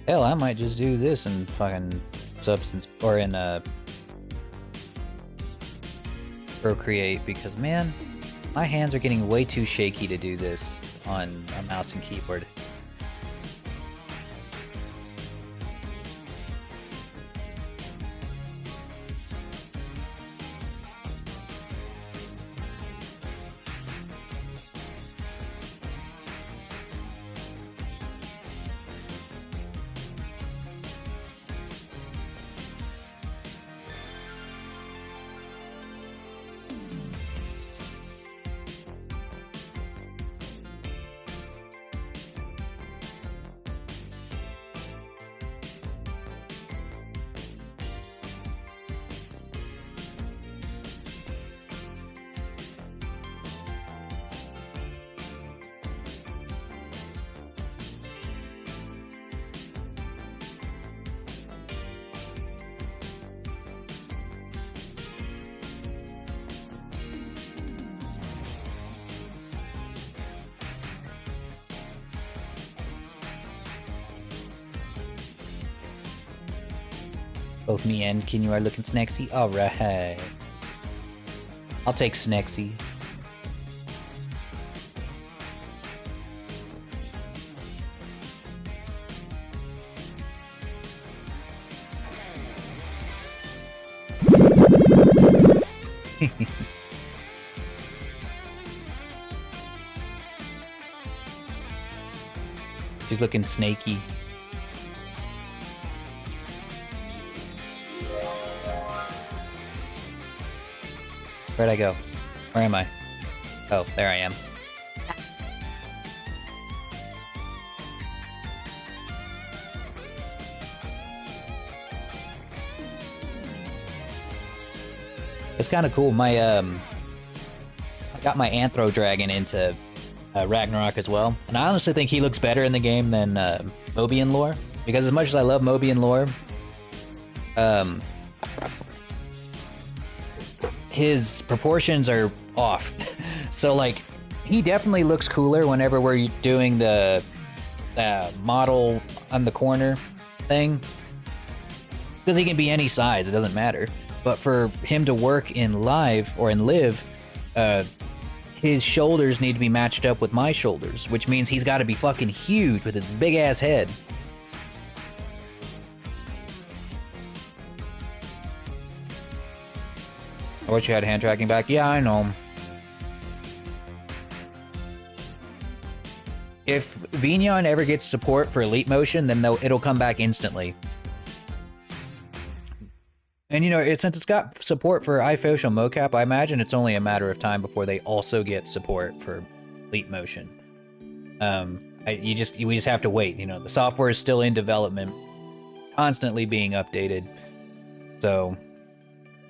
Hell, I might just do this in fucking Substance or in Procreate because man, my hands are getting way too shaky to do this on a mouse and keyboard. Both me and Kinyu are looking snexy. Alright. I'll take snexy. He's looking snaky. Where'd I go? Where am I? Oh, there I am. It's kind of cool. I got my Anthro Dragon into Ragnarok as well, and I honestly think he looks better in the game than Mobian lore. Because as much as I love Mobian lore, his proportions are off. So like, he definitely looks cooler whenever we're doing the model on the corner thing, because he can be any size. It doesn't matter. But for him to work in live or in live, his shoulders need to be matched up with my shoulders, which means he's got to be fucking huge with his big ass head. I wish you had hand tracking back. Yeah, I know. If Vignon ever gets support for Elite Motion, then it'll come back instantly. And you know, since it's got support for iFacial mocap, I imagine it's only a matter of time before they also get support for Elite Motion. We just have to wait. You know, the software is still in development, constantly being updated. So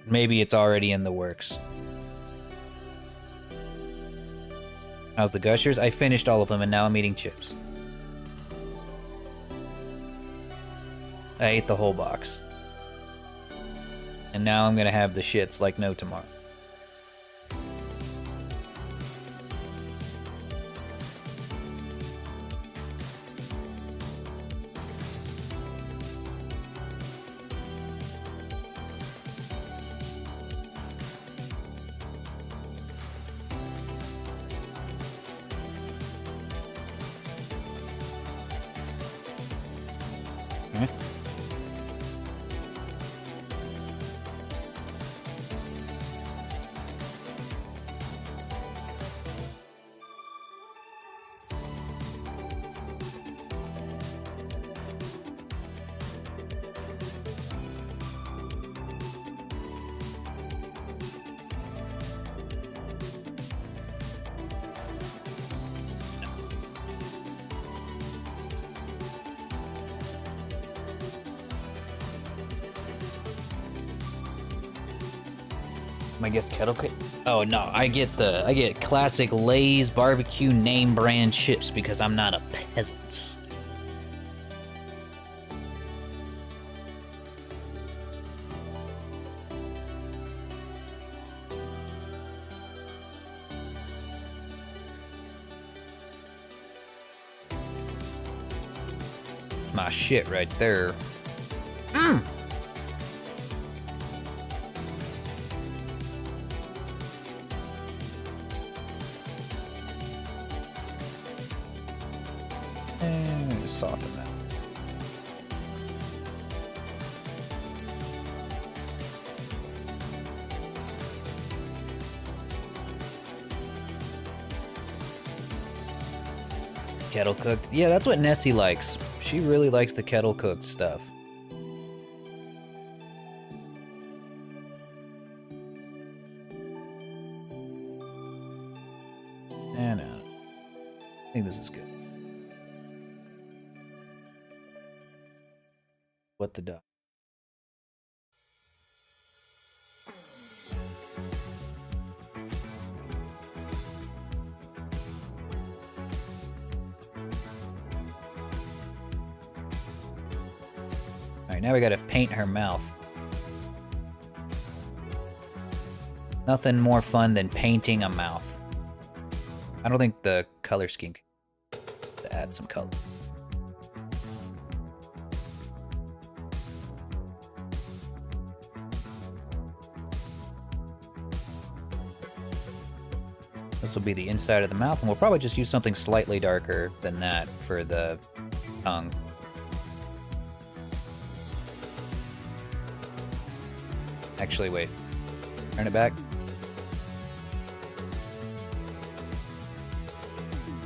maybe it's already in the works. How's the Gushers? I finished all of them and now I'm eating chips. I ate the whole box. And now I'm gonna have the shits like no tomorrow. I guess kettle cook. Oh no, I get classic Lay's barbecue name brand chips because I'm not a peasant. It's my shit right there. Mmm. Soften that. Kettle cooked. Yeah, that's what Nessie likes. She really likes the kettle cooked stuff. No. I think this is good. What the duck? Alright, now we gotta paint her mouth. Nothing more fun than painting a mouth. I don't think the color scheme can add some color. This will be the inside of the mouth, and we'll probably just use something slightly darker than that for the tongue. Actually, wait. Turn it back.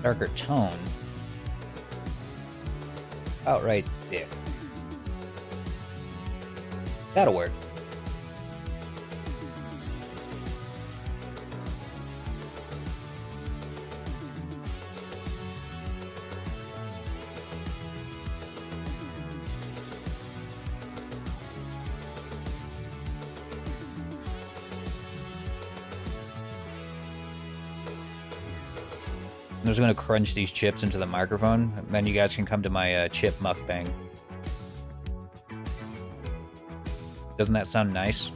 Darker tone. About right there. That'll work. I'm just gonna crunch these chips into the microphone, and then you guys can come to my chip mukbang. Doesn't that sound nice?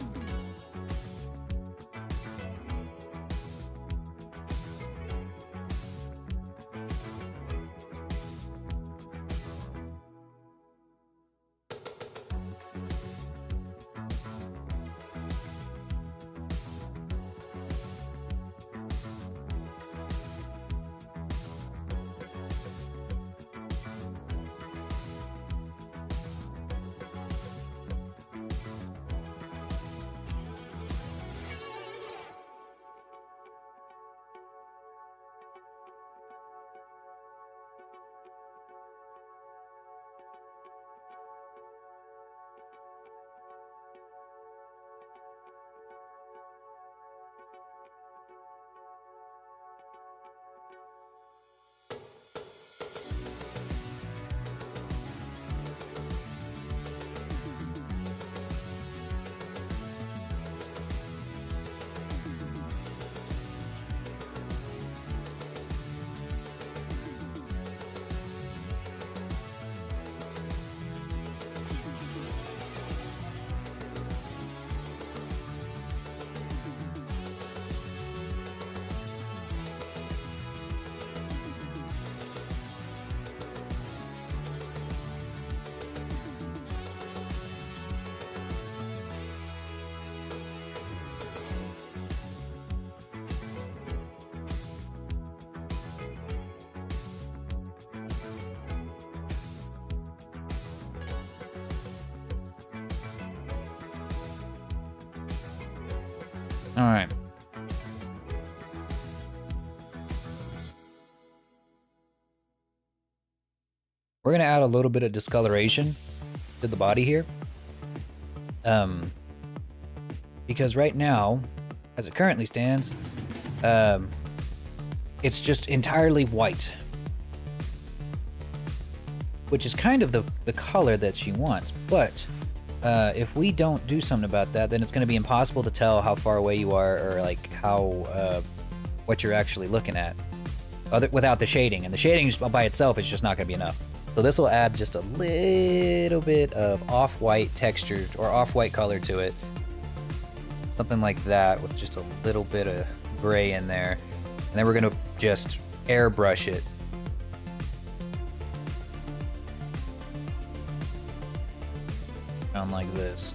All right. We're gonna add a little bit of discoloration to the body here. Because right now, as it currently stands, it's just entirely white. Which is kind of the color that she wants, but if we don't do something about that, then it's going to be impossible to tell how far away you are, or like how what you're actually looking at, without the shading. And the shading by itself is just not going to be enough. So this will add just a little bit of off-white texture or off-white color to it, something like that, with just a little bit of gray in there, and then we're going to just airbrush it. Like this.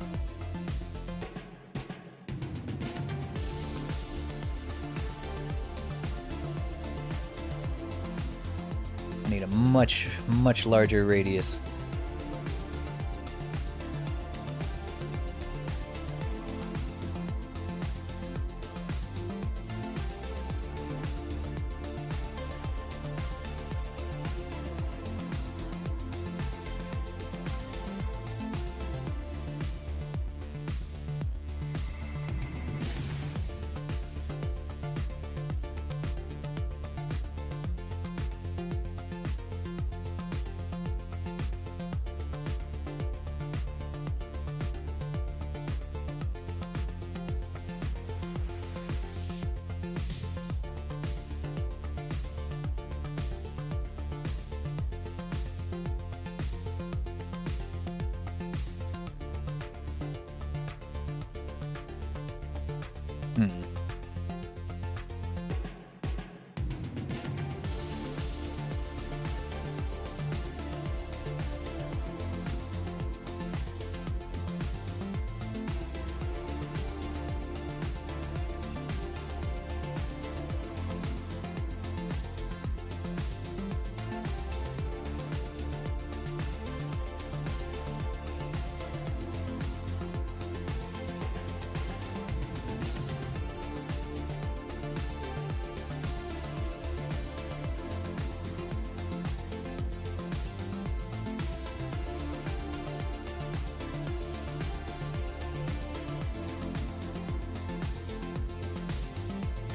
I need a much larger radius.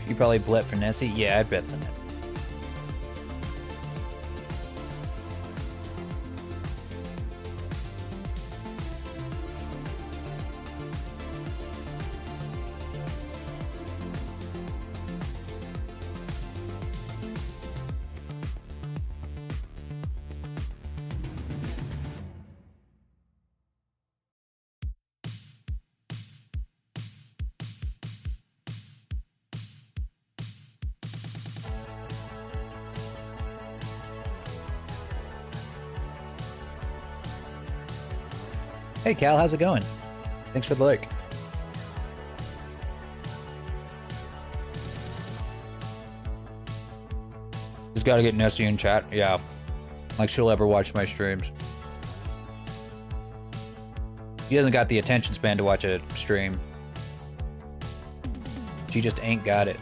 You probably blip for Nessie? Yeah, I'd bet for Nessie. Hey Cal, how's it going? Thanks for the lurk. Just gotta get Nessie in chat. Yeah. Like she'll ever watch my streams. She hasn't got the attention span to watch a stream. She just ain't got it.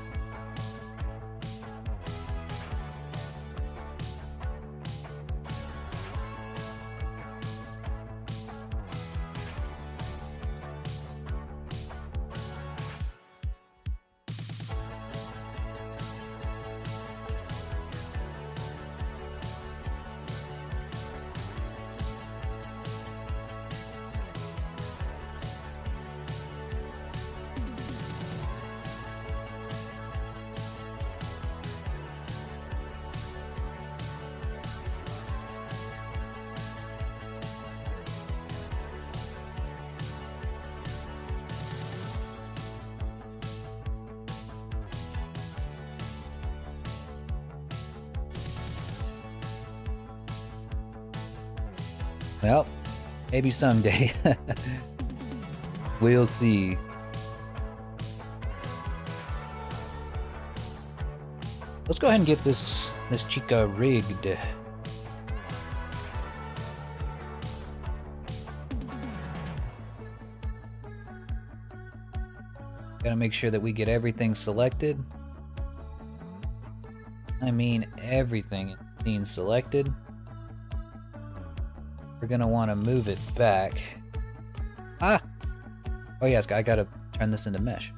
Well, maybe someday. We'll see. Let's go ahead and get this chica rigged. Gotta make sure that we get everything selected. I mean, everything being selected. We're gonna want to move it back. Ah! Oh yes, I gotta turn this into mesh.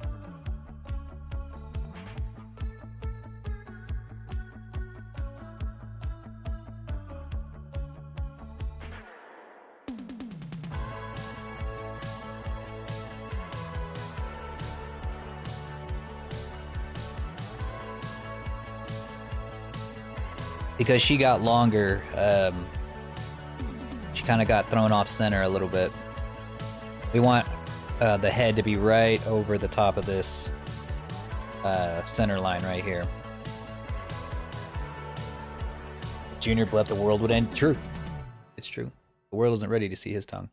Because she got longer, she kind of got thrown off center a little bit. We want the head to be right over the top of this center line right here. Junior blep, the world would end. True. It's true. The world isn't ready to see his tongue.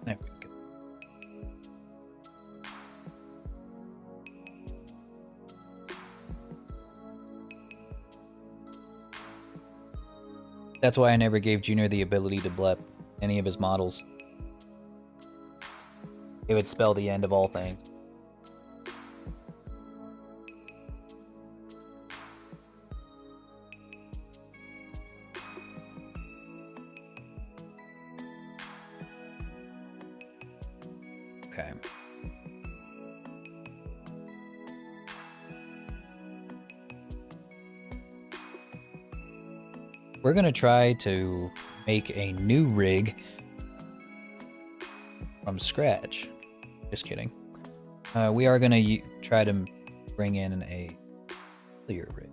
There we go. That's why I never gave Junior the ability to blep any of his models. It would spell the end of all things. Okay. We're gonna try to make a new rig from scratch. Just kidding. We are gonna try to bring in a clear rig.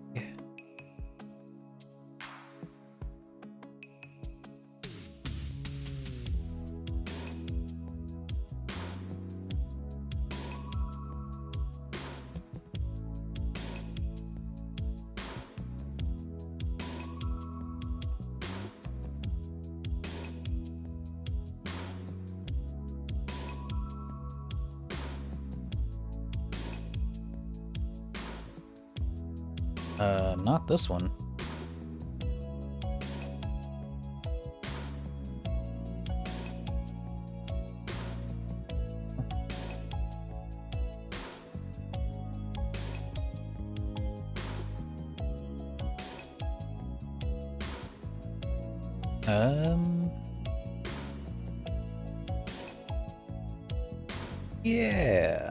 Not this one. Yeah.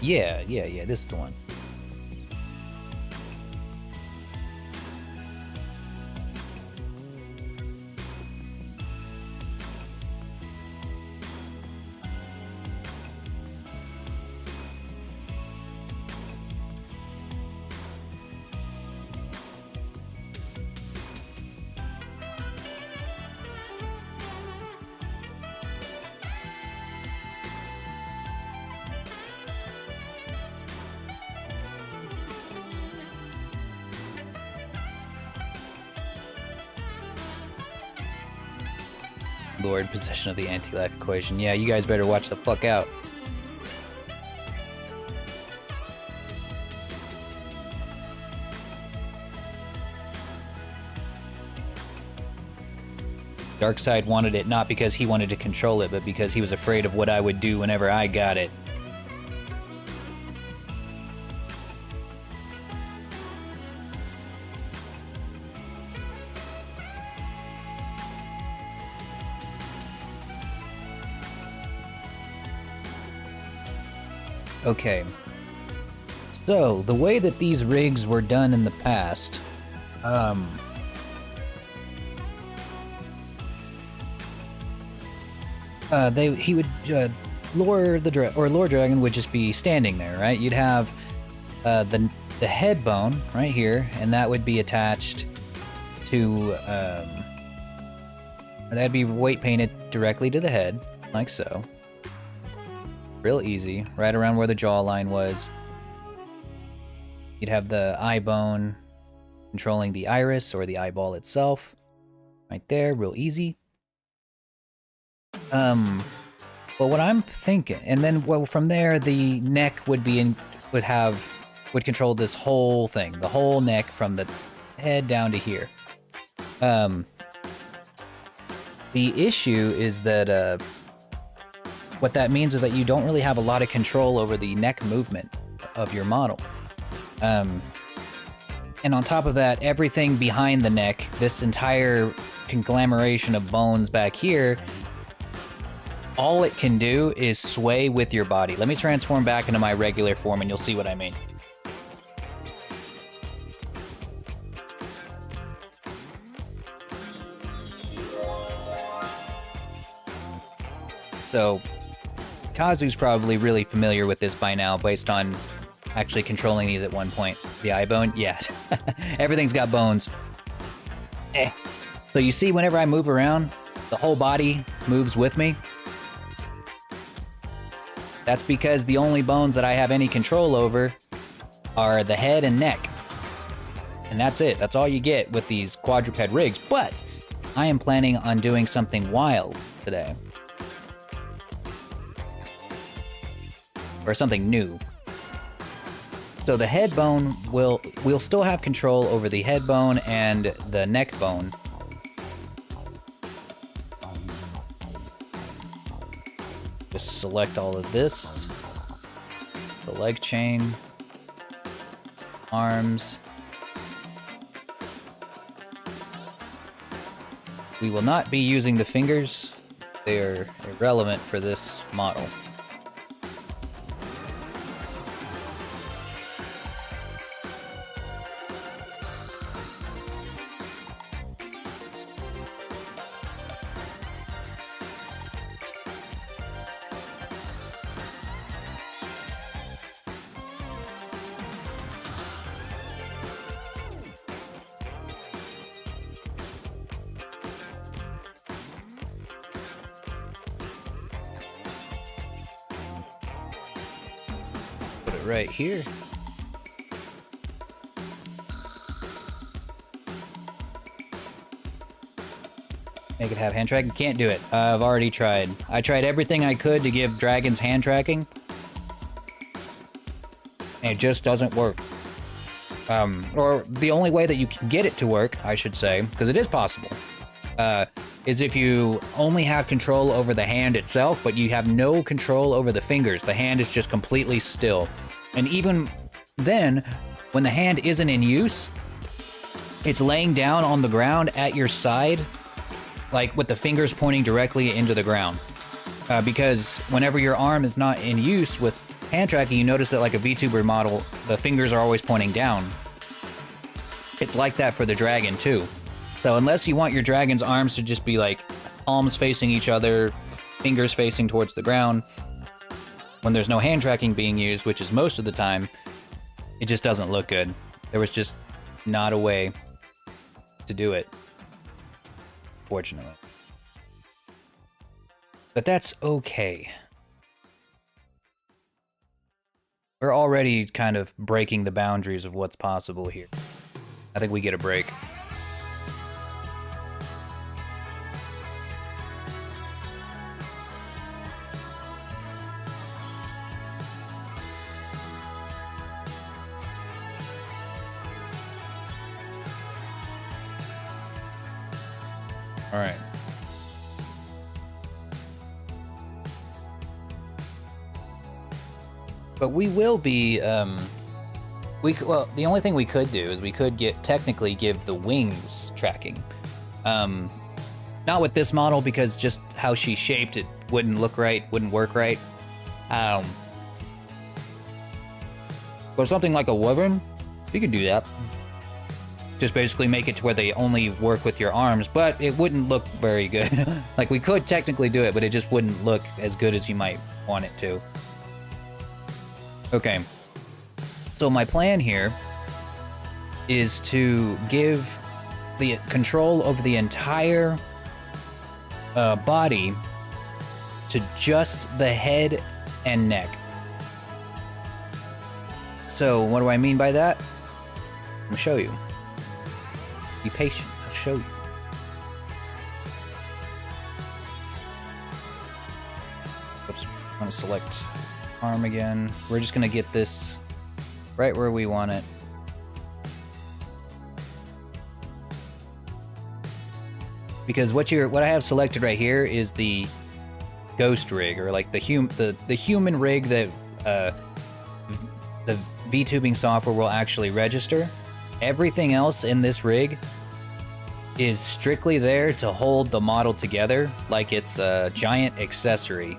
Yeah, this is the one. Lord, possession of the anti-life equation. Yeah, you guys better watch the fuck out. Darkseid wanted it not because he wanted to control it, but because he was afraid of what I would do whenever I got it. Okay. So, the way that these rigs were done in the past, he would Lord Dragon would just be standing there, right? You'd have the head bone right here, and that would be attached to that'd be weight painted directly to the head, like so. Real easy, right around where the jawline was. You'd have the eye bone controlling the iris or the eyeball itself, right there, real easy. But what I'm thinking, and then well, from there the neck would control this whole thing, the whole neck from the head down to here. The issue is that what that means is that you don't really have a lot of control over the neck movement of your model. And on top of that, everything behind the neck, this entire conglomeration of bones back here, all it can do is sway with your body. Let me transform back into my regular form and you'll see what I mean. So, Kazu's probably really familiar with this by now based on actually controlling these at one point. The eye bone? Yeah. Everything's got bones. So you see whenever I move around, the whole body moves with me. That's because the only bones that I have any control over are the head and neck. And that's it. That's all you get with these quadruped rigs. But I am planning on doing something wild today. Or something new. So the head bone we'll still have control over the head bone and the neck bone. Just select all of this. The leg chain. Arms. We will not be using the fingers. They are irrelevant for this model. Put it right here. Make it have hand tracking. Can't do it. I've already tried. I tried everything I could to give dragons hand tracking. And it just doesn't work. Or the only way that you can get it to work, I should say, because it is possible, is if you only have control over the hand itself, but you have no control over the fingers. The hand is just completely still. And even then, when the hand isn't in use, it's laying down on the ground at your side, like with the fingers pointing directly into the ground. Because whenever your arm is not in use with hand tracking, you notice that like a VTuber model, the fingers are always pointing down. It's like that for the dragon too. So unless you want your dragon's arms to just be like palms facing each other, fingers facing towards the ground, when there's no hand tracking being used, which is most of the time, it just doesn't look good. There was just not a way to do it, fortunately. But that's okay. We're already kind of breaking the boundaries of what's possible here. I think we get a break. All right. But we will be, well, the only thing we could do is we could technically give the wings tracking. Not with this model, because just how she's shaped, it wouldn't look right, wouldn't work right. But something like a wyvern, you could do that. Just basically make it to where they only work with your arms, but it wouldn't look very good. Like, we could technically do it, but it just wouldn't look as good as you might want it to. Okay. So my plan here is to give the control over the entire body to just the head and neck. So what do I mean by that? I'm gonna show you. Be patient, I'll show you. Oops, I want to select arm again. We're just gonna get this right where we want it. Because what I have selected right here is the ghost rig, or like the human rig that the VTubing software will actually register. Everything else in this rig is strictly there to hold the model together like it's a giant accessory.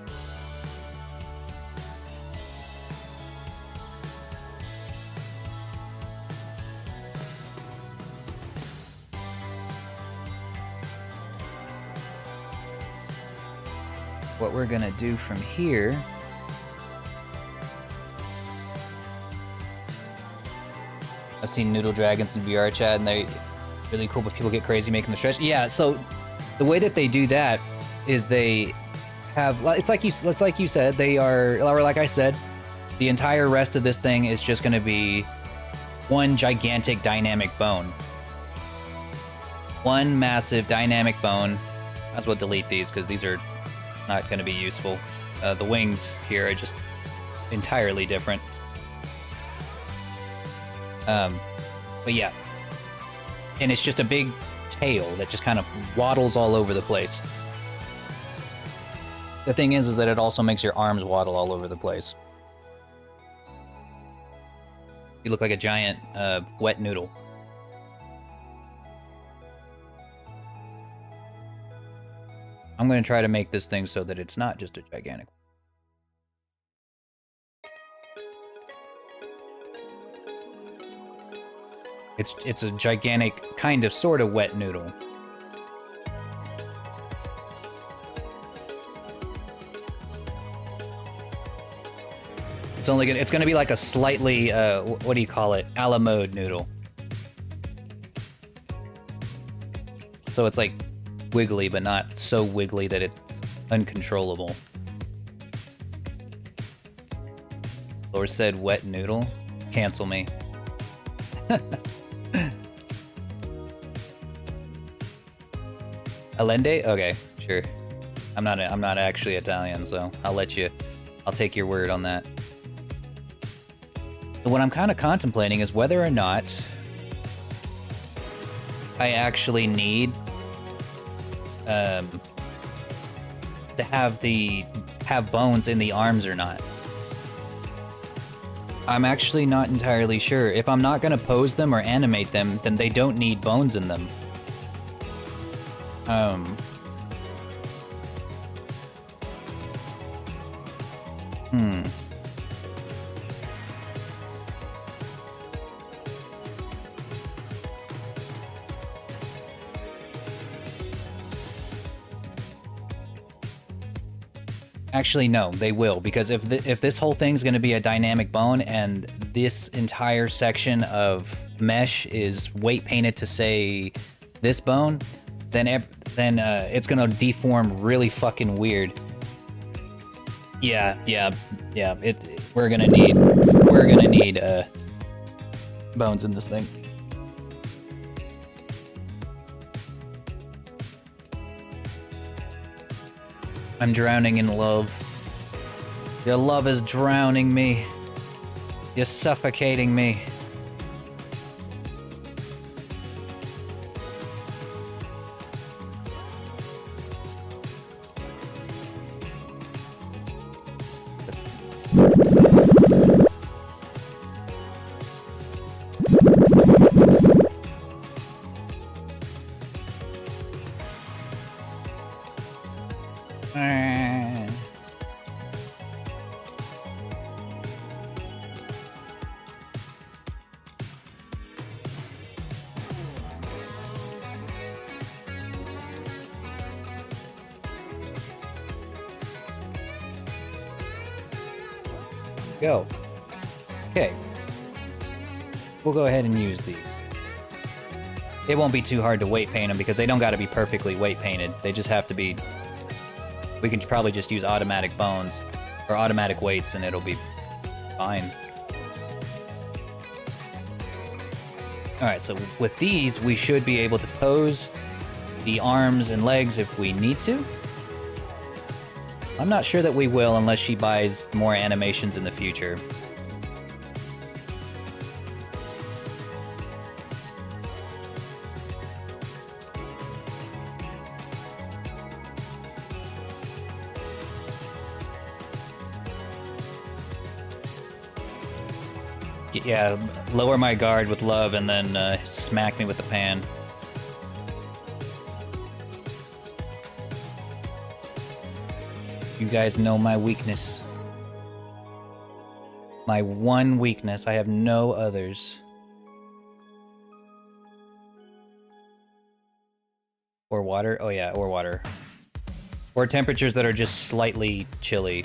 What we're gonna do from here I've seen Noodle Dragons in VR chat, and they're really cool, but people get crazy making the stretch. Yeah, so the way that they do that is they have, it's like you said, they are, or like I said, the entire rest of this thing is just going to be one gigantic dynamic bone. One massive dynamic bone. Might as well delete these because these are not going to be useful. The wings here are just entirely different. But yeah, and it's just a big tail that just kind of waddles all over the place. The thing is that it also makes your arms waddle all over the place. You look like a giant wet noodle. I'm going to try to make this thing so that it's not just a gigantic. It's a gigantic, kind of, sort of wet noodle. It's gonna be like a slightly, what do you call it? A la mode noodle. So it's like wiggly, but not so wiggly that it's uncontrollable. Lord said wet noodle. Cancel me. Allende? Okay, sure. I'm not actually Italian, so I'll take your word on that. What I'm kind of contemplating is whether or not I actually need to have bones in the arms or not. I'm actually not entirely sure. If I'm not gonna pose them or animate them, then they don't need bones in them. Actually, no, they will, because if this whole thing's going to be a dynamic bone and this entire section of mesh is weight painted to say this bone, then it's going to deform really fucking weird. Yeah. We're gonna need bones in this thing. I'm drowning in love. Your love is drowning me. You're suffocating me. Go. Okay. We'll go ahead and use these. It won't be too hard to weight paint them because they don't got to be perfectly weight painted. They just have to be... We can probably just use automatic bones or automatic weights and it'll be fine. Alright, so with these, we should be able to pose the arms and legs if we need to. I'm not sure that we will unless she buys more animations in the future. Yeah, lower my guard with love and then smack me with the pan. You guys know my weakness. My one weakness. I have no others. Or water? Oh yeah, or water. Or temperatures that are just slightly chilly.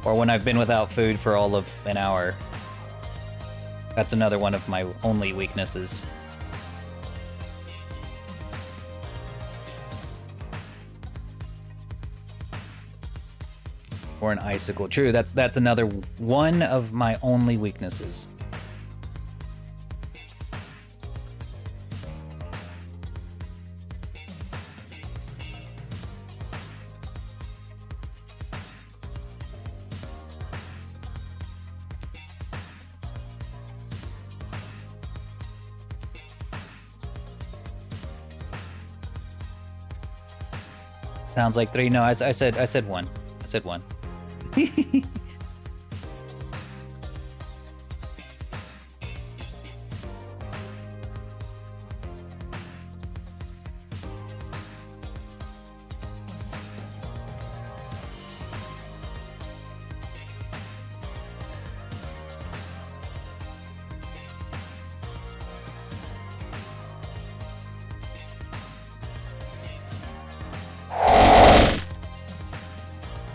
Or when I've been without food for all of an hour. That's another one of my only weaknesses. Or an icicle. True, that's another one of my only weaknesses. Sounds like 3. No, I said 1. I said 1.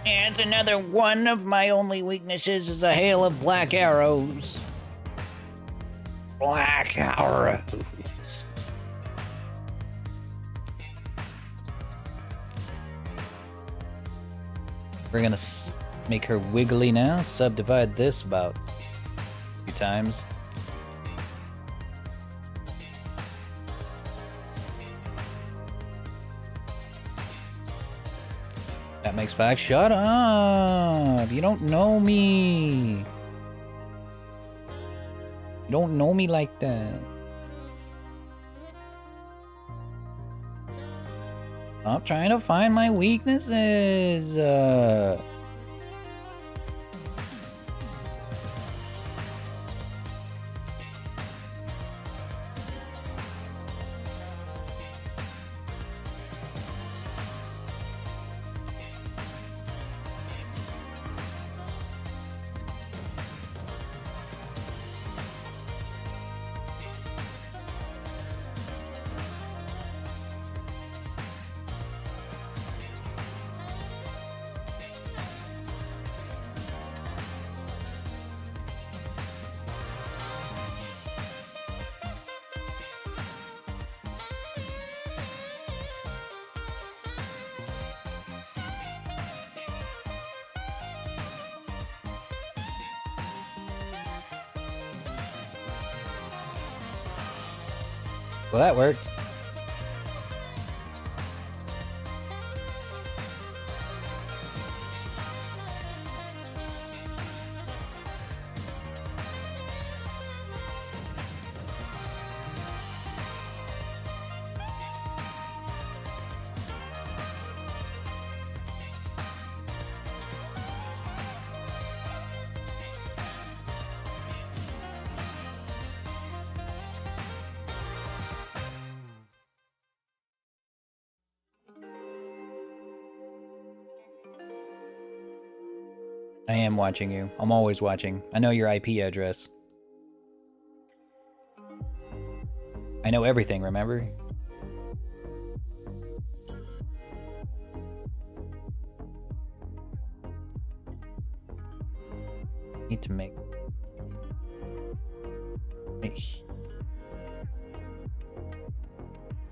And another one of my only weaknesses is a hail of black arrows. Black arrows. We're gonna make her wiggly now. Subdivide this about 2 times. That makes 5. Shut up! You don't know me. You don't know me like that. Stop trying to find my weaknesses. Well, that worked. I am watching you. I'm always watching. I know your IP address. I know everything, remember? Need to make...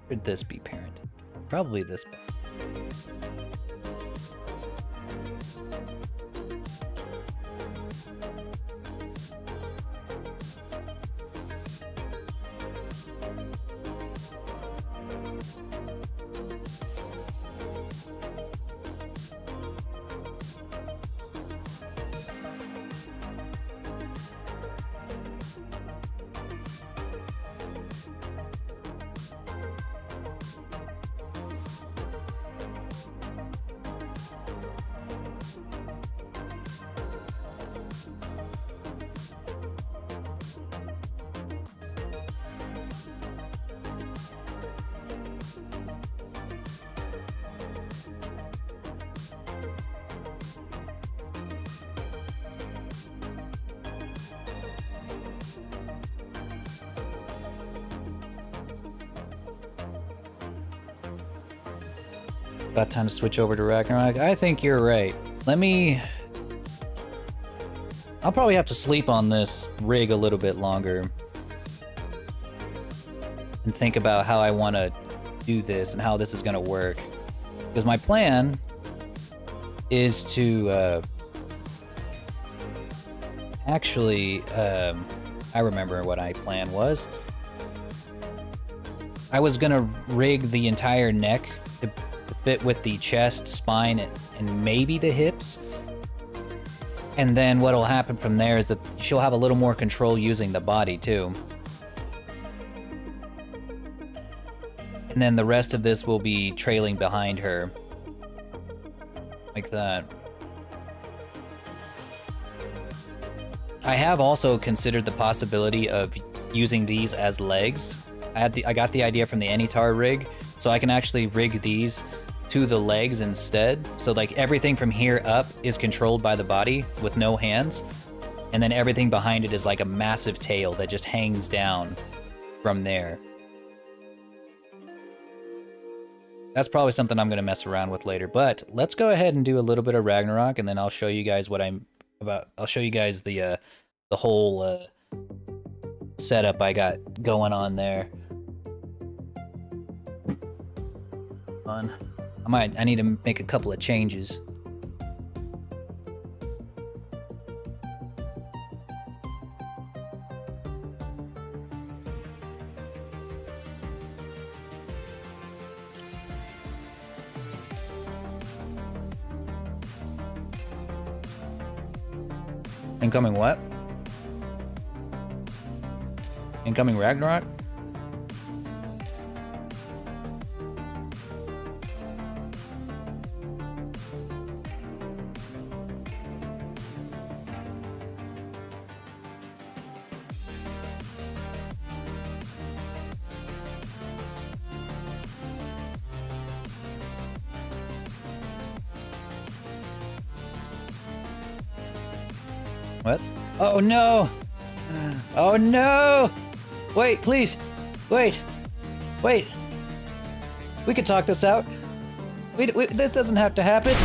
Should this be parent? Probably this. About time to switch over to Ragnarok. I think you're right. I'll probably have to sleep on this rig a little bit longer and think about how I want to do this and how this is going to work. Because my plan is to actually, I remember what my plan was. I was going to rig the entire neck to fit with the chest, spine, and maybe the hips. And then what'll happen from there is that she'll have a little more control using the body too. And then the rest of this will be trailing behind her. Like that. I have also considered the possibility of using these as legs. I got the idea from the Anytar rig, so I can actually rig these to the legs instead. So like everything from here up is controlled by the body with no hands, and then everything behind it is like a massive tail that just hangs down from there. That's probably something I'm gonna mess around with later. But let's go ahead and do a little bit of Ragnarok, and then I'll show you guys what I'm about. I'll show you guys the whole setup I got going on there. I need to make a couple of changes. Incoming what? Incoming Ragnarok? What? Oh no! Oh no! Wait, please! Wait! Wait! We can talk this out. This doesn't have to happen.